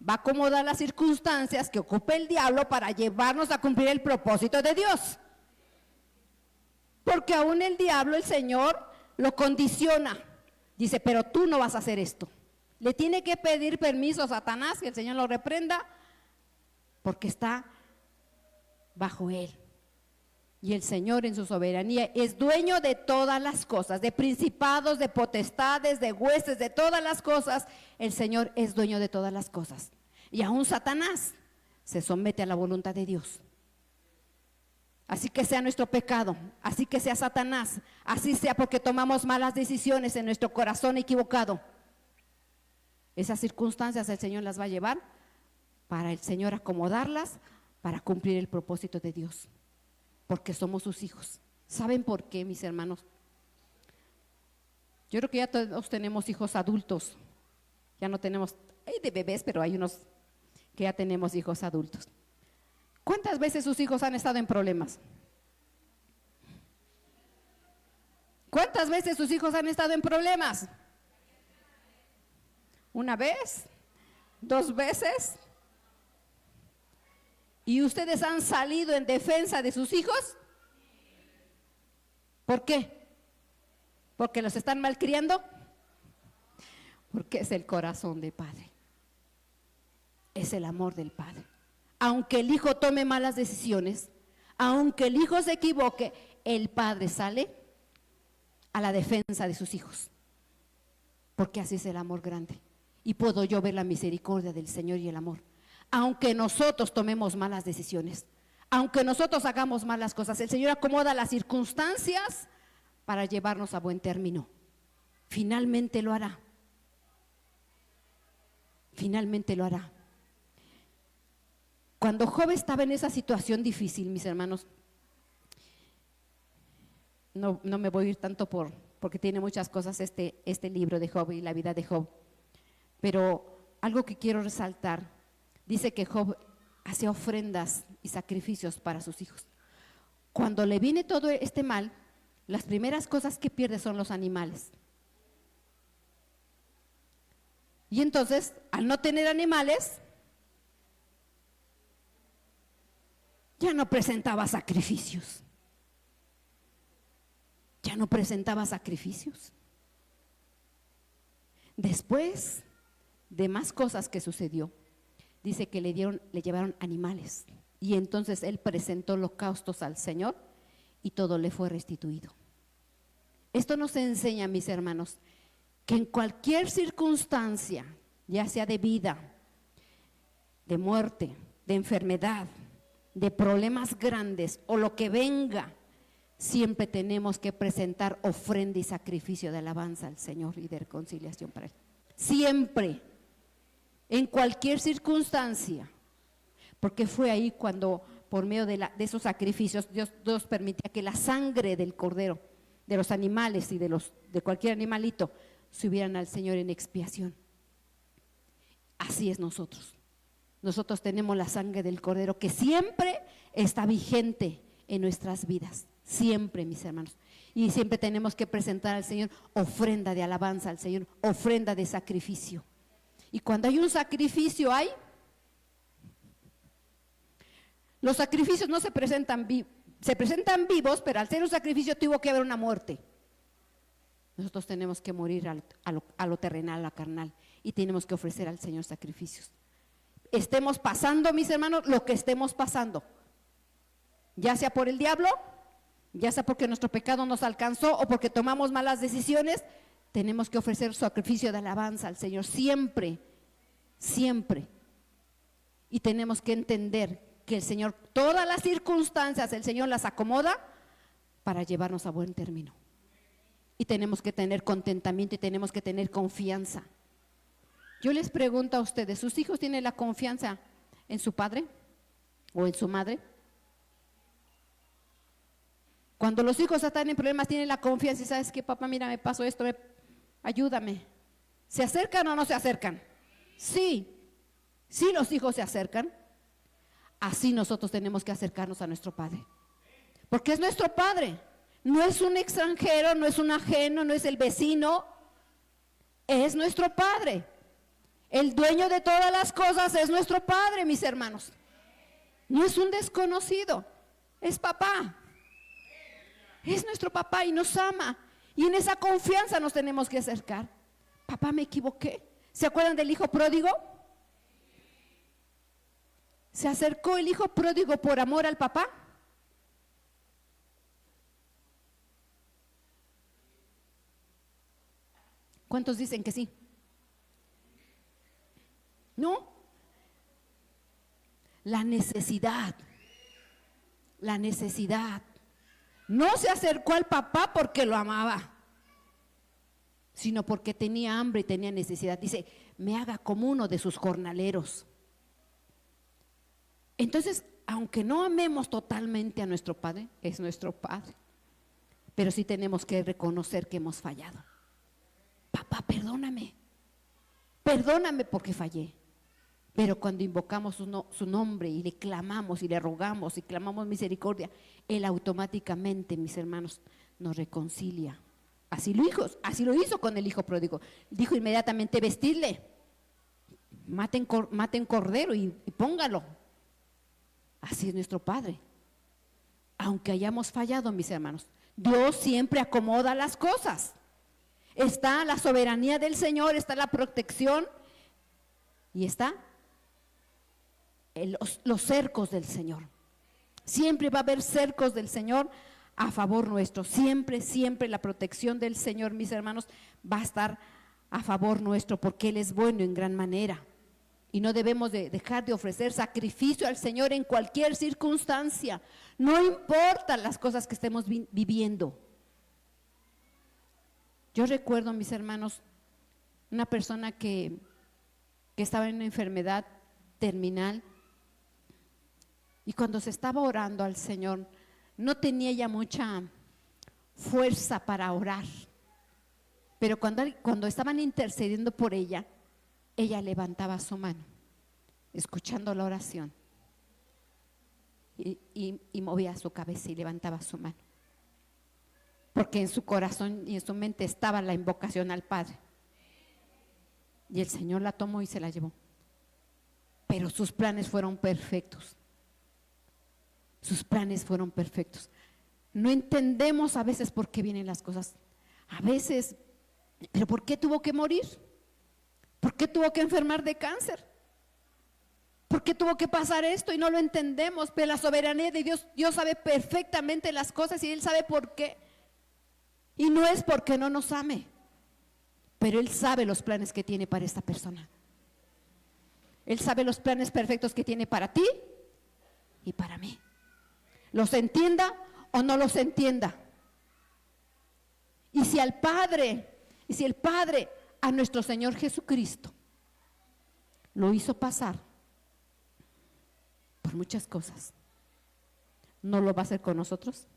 va a acomodar las circunstancias que ocupe el diablo para llevarnos a cumplir el propósito de Dios. Porque aún el diablo, el Señor, lo condiciona. Dice, pero tú no vas a hacer esto. Le tiene que pedir permiso a Satanás, que el Señor lo reprenda, porque está bajo él. Y el Señor en su soberanía es dueño de todas las cosas, de principados, de potestades, de huestes, de todas las cosas. El Señor es dueño de todas las cosas. Y aún Satanás se somete a la voluntad de Dios. Así que sea nuestro pecado, así que sea Satanás, así sea porque tomamos malas decisiones en nuestro corazón equivocado. Esas circunstancias el Señor las va a llevar para el Señor acomodarlas para cumplir el propósito de Dios. Porque somos sus hijos. ¿Saben por qué, mis hermanos? Yo creo que ya todos tenemos hijos adultos. Ya no tenemos, hay de bebés, pero hay unos que ya tenemos hijos adultos. ¿Cuántas veces sus hijos han estado en problemas? ¿Cuántas veces sus hijos han estado en problemas? ¿Una vez? ¿2 veces? ¿Y ustedes han salido en defensa de sus hijos? ¿Por qué? ¿Porque los están malcriando? Porque es el corazón del Padre. Es el amor del Padre. Aunque el hijo tome malas decisiones, aunque el hijo se equivoque, el Padre sale a la defensa de sus hijos. Porque así es el amor grande. Y puedo yo ver la misericordia del Señor y el amor. Aunque nosotros tomemos malas decisiones, aunque nosotros hagamos malas cosas, el Señor acomoda las circunstancias para llevarnos a buen término. Finalmente lo hará. Finalmente lo hará. Cuando Job estaba en esa situación difícil, mis hermanos, no me voy a ir tanto porque tiene muchas cosas este libro de Job y la vida de Job, pero algo que quiero resaltar, dice que Job hacía ofrendas y sacrificios para sus hijos. Cuando le viene todo este mal, las primeras cosas que pierde son los animales. Y entonces, al no tener animales, ya no presentaba sacrificios. Ya no presentaba sacrificios. Después de más cosas que sucedió, dice que le llevaron animales. Y entonces él presentó holocaustos al Señor y todo le fue restituido. Esto nos enseña, mis hermanos, que en cualquier circunstancia, ya sea de vida, de muerte, de enfermedad, de problemas grandes o lo que venga, siempre tenemos que presentar ofrenda y sacrificio de alabanza al Señor y de reconciliación para Él. Siempre, en cualquier circunstancia, porque fue ahí cuando por medio de esos sacrificios Dios permitía que la sangre del cordero, de los animales y de cualquier animalito subieran al Señor en expiación. Así es nosotros. Nosotros tenemos la sangre del cordero que siempre está vigente en nuestras vidas. Siempre, mis hermanos. Y siempre tenemos que presentar al Señor ofrenda de alabanza al Señor, ofrenda de sacrificio. Y cuando hay un sacrificio los sacrificios no se presentan se presentan vivos, pero al ser un sacrificio tuvo que haber una muerte. Nosotros tenemos que morir a lo terrenal, a lo carnal, y tenemos que ofrecer al Señor sacrificios. Estemos pasando, mis hermanos, lo que estemos pasando, ya sea por el diablo, ya sea porque nuestro pecado nos alcanzó o porque tomamos malas decisiones, tenemos que ofrecer sacrificio de alabanza al Señor siempre, siempre. Y tenemos que entender que el Señor, todas las circunstancias, el Señor las acomoda para llevarnos a buen término. Y tenemos que tener contentamiento y tenemos que tener confianza. Yo les pregunto a ustedes, ¿sus hijos tienen la confianza en su padre o en su madre? Cuando los hijos están en problemas, tienen la confianza y sabes que papá, mira, me pasó esto, ayúdame. ¿Se acercan o no se acercan? Sí, sí los hijos se acercan. Así nosotros tenemos que acercarnos a nuestro Padre, porque es nuestro Padre, no es un extranjero, no es un ajeno, no es el vecino, es nuestro Padre. El dueño de todas las cosas es nuestro Padre, mis hermanos. No es un desconocido, es papá. Es nuestro papá y nos ama. Y en esa confianza nos tenemos que acercar. Papá, me equivoqué. ¿Se acuerdan del hijo pródigo? ¿Se acercó el hijo pródigo por amor al papá? ¿Cuántos dicen que sí? ¿No? La necesidad. No se acercó al papá porque lo amaba, sino porque tenía hambre y tenía necesidad. Dice, me haga como uno de sus jornaleros. Entonces, aunque no amemos totalmente a nuestro Padre, es nuestro Padre, pero sí tenemos que reconocer que hemos fallado. Papá, perdóname porque fallé. Pero cuando invocamos su nombre y le clamamos y le rogamos y clamamos misericordia, Él automáticamente, mis hermanos, nos reconcilia. Así lo hizo con el hijo pródigo. Dijo inmediatamente, vestidle, maten cordero y póngalo. Así es nuestro Padre. Aunque hayamos fallado, mis hermanos, Dios siempre acomoda las cosas. Está la soberanía del Señor, está la protección y está los cercos del Señor. Siempre va a haber cercos del Señor a favor nuestro. Siempre la protección del Señor, mis hermanos, va a estar a favor nuestro, porque Él es bueno en gran manera. Y no debemos de dejar de ofrecer sacrificio al Señor en cualquier circunstancia. No importa las cosas que estemos viviendo. Yo recuerdo, mis hermanos, una persona que estaba en una enfermedad terminal, y cuando se estaba orando al Señor, no tenía ya mucha fuerza para orar, pero cuando estaban intercediendo por ella, ella levantaba su mano, escuchando la oración, y movía su cabeza y levantaba su mano, porque en su corazón y en su mente estaba la invocación al Padre. Y el Señor la tomó y se la llevó, pero sus planes fueron perfectos. Sus planes fueron perfectos. No entendemos a veces por qué vienen las cosas. A veces, pero ¿por qué tuvo que morir? ¿Por qué tuvo que enfermar de cáncer? ¿Por qué tuvo que pasar esto? Y no lo entendemos, pero la soberanía de Dios, Dios sabe perfectamente las cosas y Él sabe por qué. Y no es porque no nos ame, pero Él sabe los planes que tiene para esta persona. Él sabe los planes perfectos que tiene para ti y para mí. Los entienda o no los entienda. Y si el Padre a nuestro Señor Jesucristo lo hizo pasar por muchas cosas, ¿no lo va a hacer con nosotros?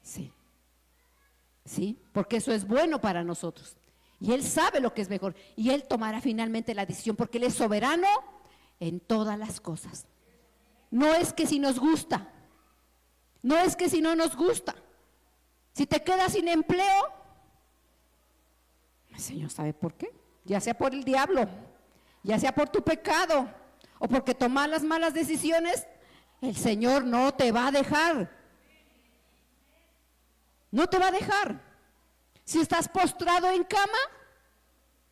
Sí, porque eso es bueno para nosotros. Y Él sabe lo que es mejor. Y Él tomará finalmente la decisión, porque Él es soberano en todas las cosas. No es que si nos gusta, no es que si no nos gusta. Si te quedas sin empleo, el Señor sabe por qué. Ya sea por el diablo, ya sea por tu pecado, o porque tomas las malas decisiones, el Señor no te va a dejar. No te va a dejar. Si estás postrado en cama,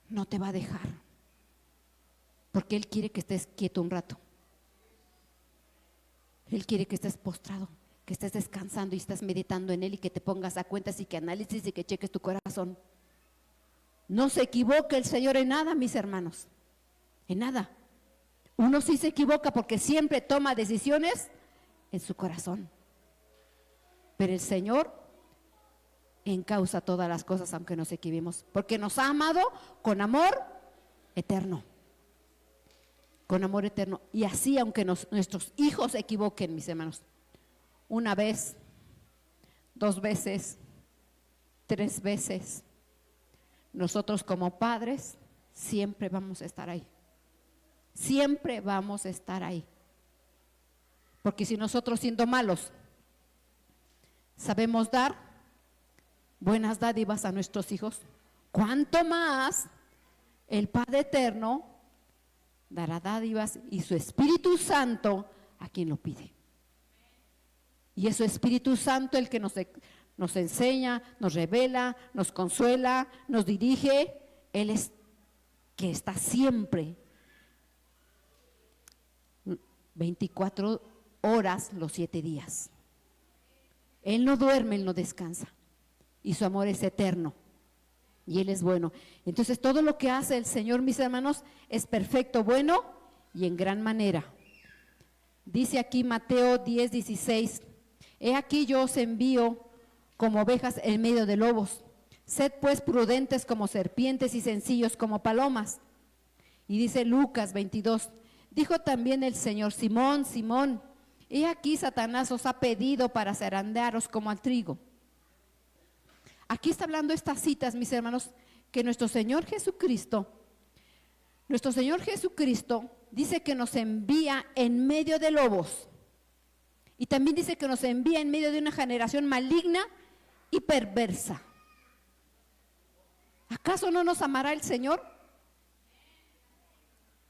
no te va a dejar, porque Él quiere que estés quieto un rato. Él quiere que estés postrado, que estés descansando y estés meditando en Él, y que te pongas a cuentas y que analices y que cheques tu corazón. No se equivoca el Señor en nada, mis hermanos, en nada. Uno sí se equivoca porque siempre toma decisiones en su corazón, pero el Señor encausa todas las cosas, aunque nos equivoquemos, porque nos ha amado con amor eterno. Con amor eterno. Y así, aunque nuestros hijos se equivoquen, mis hermanos, una vez, 2 veces, 3 veces, nosotros como padres siempre vamos a estar ahí. Siempre vamos a estar ahí. Porque si nosotros, siendo malos, sabemos dar buenas dádivas a nuestros hijos, ¿cuánto más el Padre Eterno dará dádivas y su Espíritu Santo a quien lo pide? Y es su Espíritu Santo el que nos enseña, nos revela, nos consuela, nos dirige. Él es que está siempre 24 horas los 7 días. Él no duerme, Él no descansa. Y su amor es eterno. Y Él es bueno. Entonces todo lo que hace el Señor, mis hermanos, es perfecto, bueno y en gran manera. Dice aquí Mateo 10:16: He aquí yo os envío como ovejas en medio de lobos. Sed pues prudentes como serpientes y sencillos como palomas. Y dice Lucas 22: Dijo también el Señor: Simón, Simón, he aquí Satanás os ha pedido para zarandearos como al trigo. Aquí está hablando estas citas, mis hermanos, que nuestro Señor Jesucristo dice que nos envía en medio de lobos. Y también dice que nos envía en medio de una generación maligna y perversa. ¿Acaso no nos amará el Señor?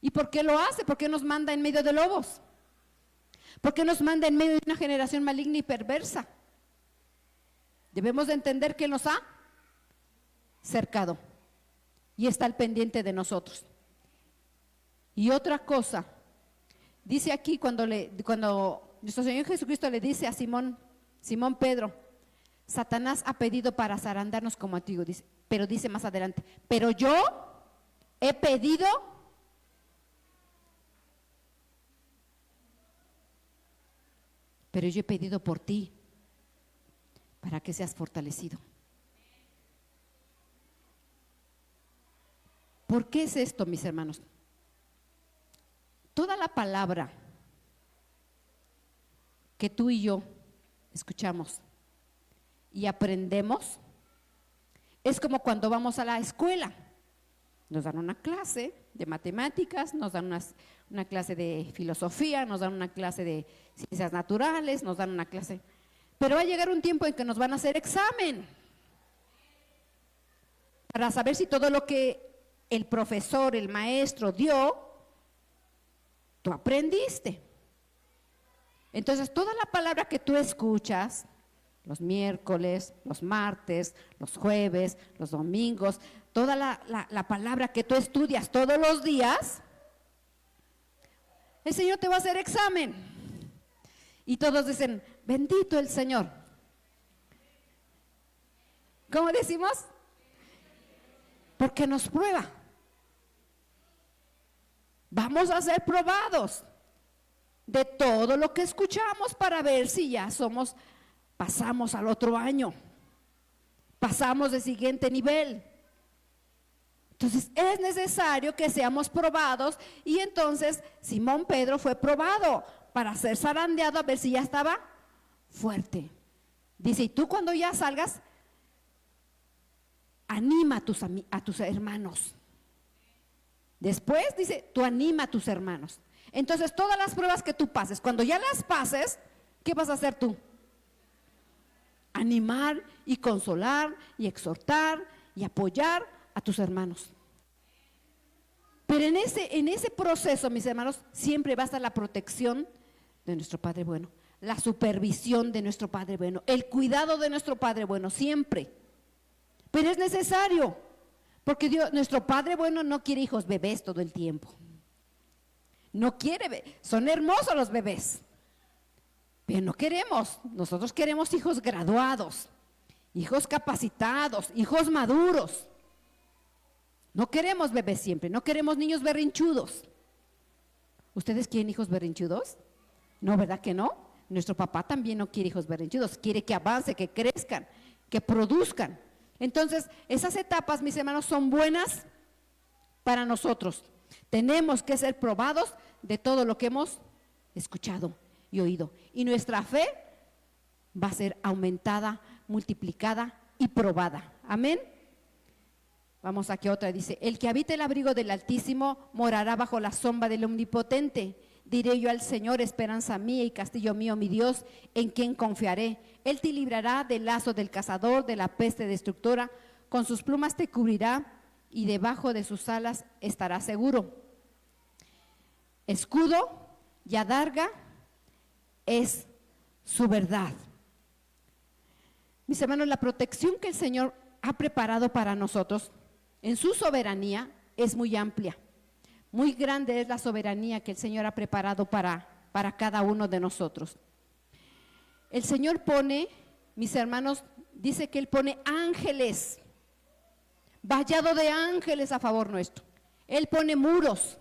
¿Y por qué lo hace? ¿Por qué nos manda en medio de lobos? ¿Por qué nos manda en medio de una generación maligna y perversa? Debemos de entender que nos ha cercado y está al pendiente de nosotros. Y otra cosa, dice aquí cuando nuestro Señor Jesucristo le dice a Simón Pedro: Satanás ha pedido para zarandarnos como a trigo, dice, pero dice más adelante: pero yo he pedido por ti, para que seas fortalecido. ¿Por qué es esto, mis hermanos? Toda la palabra que tú y yo escuchamos y aprendemos es como cuando vamos a la escuela. Nos dan una clase de matemáticas, nos dan una clase de filosofía, nos dan una clase de ciencias naturales, nos dan una clase. Pero va a llegar un tiempo en que nos van a hacer examen para saber si todo lo que el profesor, el maestro dio, tú aprendiste. Entonces, toda la palabra que tú escuchas, los miércoles, los martes, los jueves, los domingos, toda la palabra que tú estudias todos los días, el Señor te va a hacer examen. Y todos dicen: bendito el Señor. ¿Cómo decimos? Porque nos prueba. Vamos a ser probados de todo lo que escuchamos para ver si ya pasamos al otro año, pasamos de siguiente nivel. Entonces es necesario que seamos probados, y entonces Simón Pedro fue probado para ser zarandeado a ver si ya estaba fuerte. Dice: y tú cuando ya salgas, anima a tus hermanos. Después dice: tú anima a tus hermanos. Entonces todas las pruebas que tú pases, cuando ya las pases, ¿qué vas a hacer tú? Animar y consolar y exhortar y apoyar a tus hermanos. Pero en ese proceso, mis hermanos, siempre va a estar la protección de nuestro Padre bueno, la supervisión de nuestro Padre bueno, el cuidado de nuestro Padre bueno, siempre. Pero es necesario, porque nuestro Padre bueno no quiere hijos bebés todo el tiempo. No quiere, son hermosos los bebés, pero no queremos. Nosotros queremos hijos graduados, hijos capacitados, hijos maduros. No queremos bebés siempre, no queremos niños berrinchudos. ¿Ustedes quieren hijos berrinchudos? No, ¿verdad que no? Nuestro papá también no quiere hijos berrinchudos, quiere que avance, que crezcan, que produzcan. Entonces, esas etapas, mis hermanos, son buenas para nosotros. Tenemos que ser probados de todo lo que hemos escuchado y oído. Y nuestra fe va a ser aumentada, multiplicada y probada. Amén. Vamos aquí a otra, dice: el que habita el abrigo del Altísimo morará bajo la sombra del Omnipotente. Diré yo al Señor, esperanza mía y castillo mío, mi Dios, en quien confiaré. Él te librará del lazo del cazador, de la peste destructora. Con sus plumas te cubrirá y debajo de sus alas estarás seguro. Escudo y adarga es su verdad. Mis hermanos, la protección que el Señor ha preparado para nosotros en su soberanía es muy amplia. Muy grande es la soberanía que el Señor ha preparado para cada uno de nosotros. El Señor pone, mis hermanos, dice que Él pone ángeles, vallado de ángeles a favor nuestro. Él pone muros,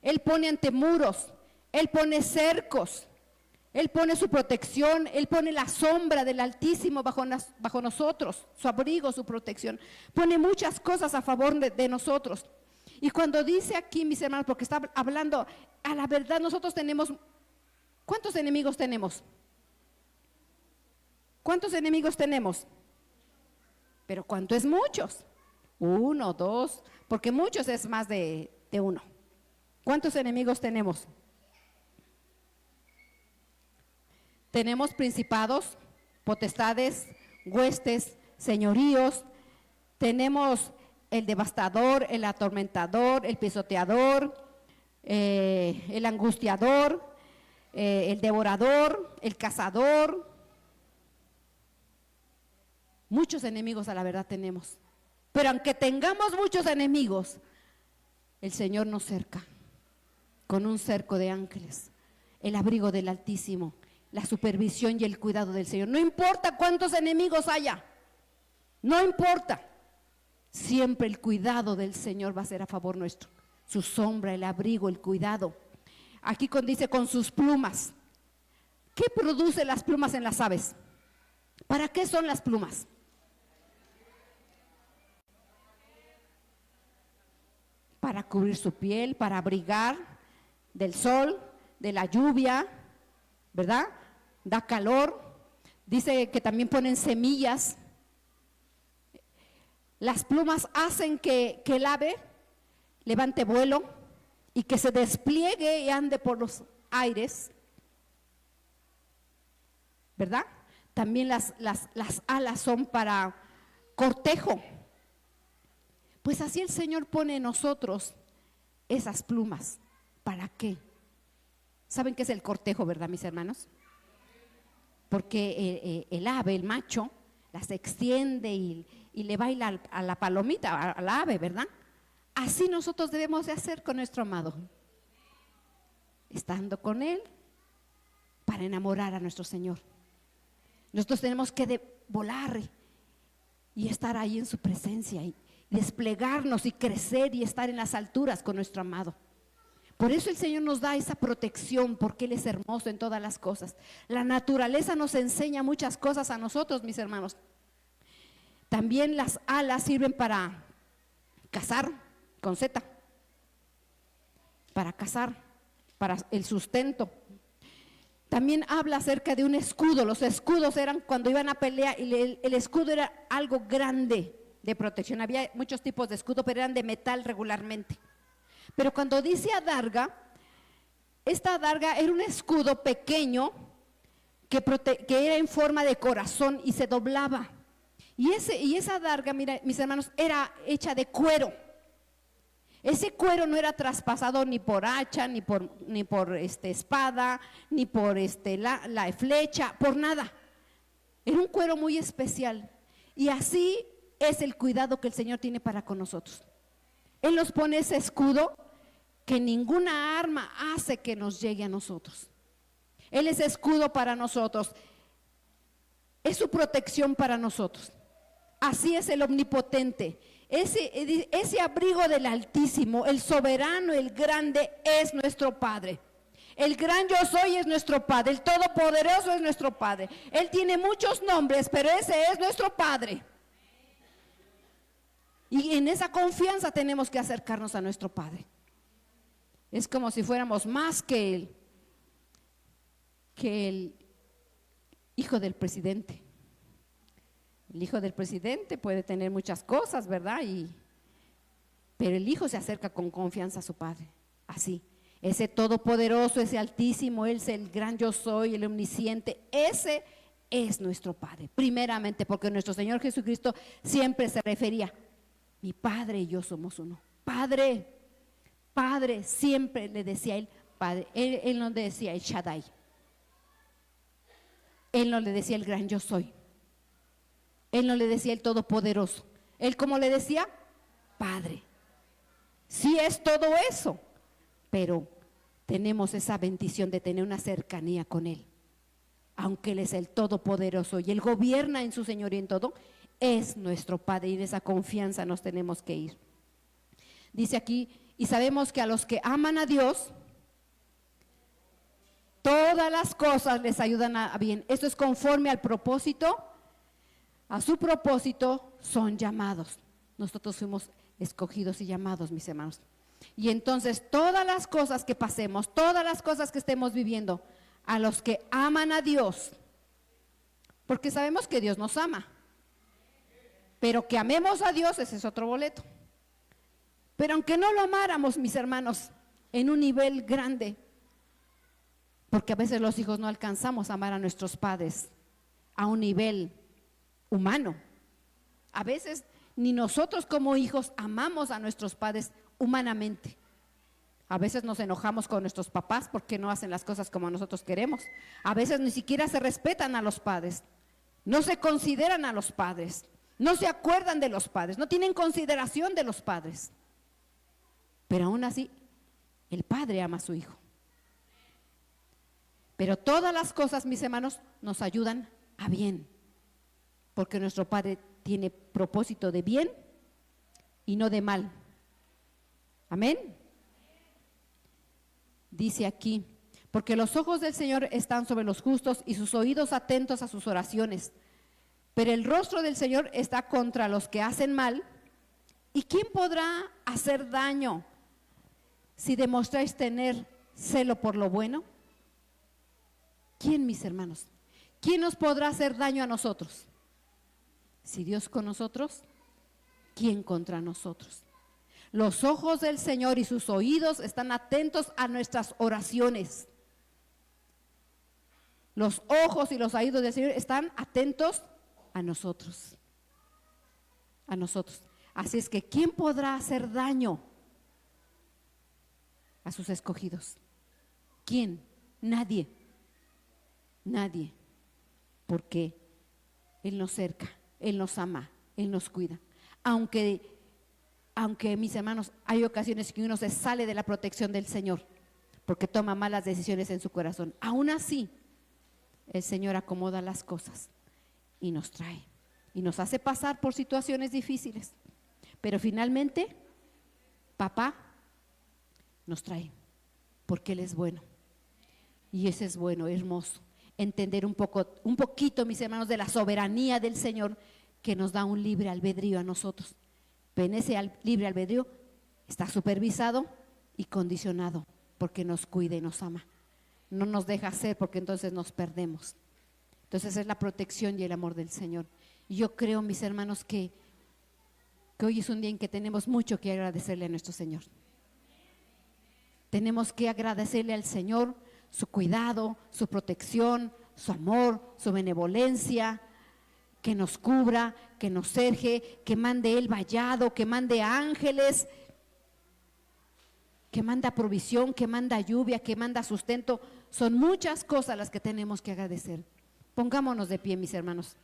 Él pone antemuros, Él pone cercos, Él pone su protección, Él pone la sombra del Altísimo bajo nosotros, su abrigo, su protección. Pone muchas cosas a favor de nosotros. Y cuando dice aquí, mis hermanos, porque está hablando a la verdad, nosotros tenemos, ¿cuántos enemigos tenemos? ¿Cuántos enemigos tenemos? Pero ¿cuánto es muchos? 1, 2, porque muchos es más de uno. ¿Cuántos enemigos tenemos? Tenemos principados, potestades, huestes, señoríos. Tenemos el devastador, el atormentador, el pisoteador, el angustiador, el devorador, el cazador. Muchos enemigos a la verdad tenemos. Pero aunque tengamos muchos enemigos, el Señor nos cerca con un cerco de ángeles, el abrigo del Altísimo, la supervisión y el cuidado del Señor. No importa cuántos enemigos haya, no importa. Siempre el cuidado del Señor va a ser a favor nuestro. Su sombra, el abrigo, el cuidado. Aquí dice con sus plumas. ¿Qué produce las plumas en las aves? ¿Para qué son las plumas? Para cubrir su piel, para abrigar del sol, de la lluvia, ¿verdad? Da calor. Dice que también ponen semillas. Las plumas hacen que el ave levante vuelo y que se despliegue y ande por los aires, ¿verdad? También las alas son para cortejo. Pues así el Señor pone en nosotros esas plumas. ¿Para qué? ¿Saben qué es el cortejo, verdad, mis hermanos? Porque el ave, el macho, las extiende y le baila a la palomita, a la ave, ¿verdad? Así nosotros debemos de hacer con nuestro amado, estando con Él para enamorar a nuestro Señor. Nosotros tenemos que volar y estar ahí en su presencia y desplegarnos y crecer y estar en las alturas con nuestro amado. Por eso el Señor nos da esa protección, porque Él es hermoso en todas las cosas. La naturaleza nos enseña muchas cosas a nosotros, mis hermanos. También las alas sirven para cazar con Z, para cazar, para el sustento. También habla acerca de un escudo. Los escudos eran cuando iban a pelear, y el escudo era algo grande de protección. Había muchos tipos de escudo, pero eran de metal regularmente. Pero cuando dice adarga, esta adarga era un escudo pequeño que era en forma de corazón y se doblaba. Y esa adarga, mira, mis hermanos, era hecha de cuero. Ese cuero no era traspasado ni por hacha, ni por espada, ni por la flecha, por nada. Era un cuero muy especial. Y así es el cuidado que el Señor tiene para con nosotros. Él nos pone ese escudo que ninguna arma hace que nos llegue a nosotros. Él es escudo para nosotros. Es su protección para nosotros. Así es el omnipotente. Ese abrigo del Altísimo, el soberano, el grande, es nuestro Padre. El gran yo soy es nuestro Padre. El todopoderoso es nuestro Padre. Él tiene muchos nombres, pero ese es nuestro Padre. Y en esa confianza tenemos que acercarnos a nuestro Padre. Es como si fuéramos más que el hijo del presidente. El hijo del presidente puede tener muchas cosas, ¿verdad? Pero el hijo se acerca con confianza a su Padre, así. Ese todopoderoso, ese altísimo, Él es el gran yo soy, el omnisciente, ese es nuestro Padre, primeramente, porque nuestro Señor Jesucristo siempre se refería, mi Padre y yo somos uno. Padre, Padre, siempre le decía Él, Padre. Él no le decía el Shaddai, Él no le decía el gran yo soy, Él no le decía el todopoderoso, Él como le decía, Padre. Sí es todo eso, pero tenemos esa bendición de tener una cercanía con Él. Aunque Él es el todopoderoso y Él gobierna en su señoría en todo, es nuestro Padre, y en esa confianza nos tenemos que ir. Dice aquí, y sabemos que a los que aman a Dios, todas las cosas les ayudan a bien. Esto es conforme al propósito, a su propósito son llamados. Nosotros fuimos escogidos y llamados, mis hermanos. Y entonces todas las cosas que pasemos, todas las cosas que estemos viviendo, a los que aman a Dios, porque sabemos que Dios nos ama, pero que amemos a Dios, ese es otro boleto. Pero aunque no lo amáramos, mis hermanos, en un nivel grande, porque a veces los hijos no alcanzamos a amar a nuestros padres a un nivel humano. A veces ni nosotros como hijos amamos a nuestros padres humanamente. A veces nos enojamos con nuestros papás porque no hacen las cosas como nosotros queremos. A veces ni siquiera se respetan a los padres, no se consideran a los padres, no se acuerdan de los padres, no tienen consideración de los padres. Pero aún así, el Padre ama a su Hijo. Pero todas las cosas, mis hermanos, nos ayudan a bien, porque nuestro Padre tiene propósito de bien y no de mal. Amén. Dice aquí, porque los ojos del Señor están sobre los justos y sus oídos atentos a sus oraciones, pero el rostro del Señor está contra los que hacen mal. ¿Y quién podrá hacer daño si demostráis tener celo por lo bueno? ¿Quién, mis hermanos? ¿Quién nos podrá hacer daño a nosotros? Si Dios con nosotros, ¿quién contra nosotros? Los ojos del Señor y sus oídos están atentos a nuestras oraciones. Los ojos y los oídos del Señor están atentos a nosotros. A nosotros. Así es que ¿quién podrá hacer daño a sus escogidos? ¿Quién? Nadie. Nadie. Porque Él nos cerca, Él nos ama, Él nos cuida. Aunque mis hermanos, hay ocasiones que uno se sale de la protección del Señor porque toma malas decisiones en su corazón. Aún así, el Señor acomoda las cosas y nos trae y nos hace pasar por situaciones difíciles. Pero finalmente, papá nos trae porque Él es bueno. Y ese es bueno, hermoso. Entender un poquito, mis hermanos, de la soberanía del Señor que nos da un libre albedrío a nosotros. Pero en ese libre albedrío está supervisado y condicionado porque nos cuida y nos ama. No nos deja hacer porque entonces nos perdemos. Entonces es la protección y el amor del Señor. Y yo creo, mis hermanos, que hoy es un día en que tenemos mucho que agradecerle a nuestro Señor. Tenemos que agradecerle al Señor su cuidado, su protección, su amor, su benevolencia, que nos cubra, que nos cerje, que mande Él vallado, que mande ángeles, que manda provisión, que manda lluvia, que manda sustento. Son muchas cosas las que tenemos que agradecer. Pongámonos de pie, mis hermanos.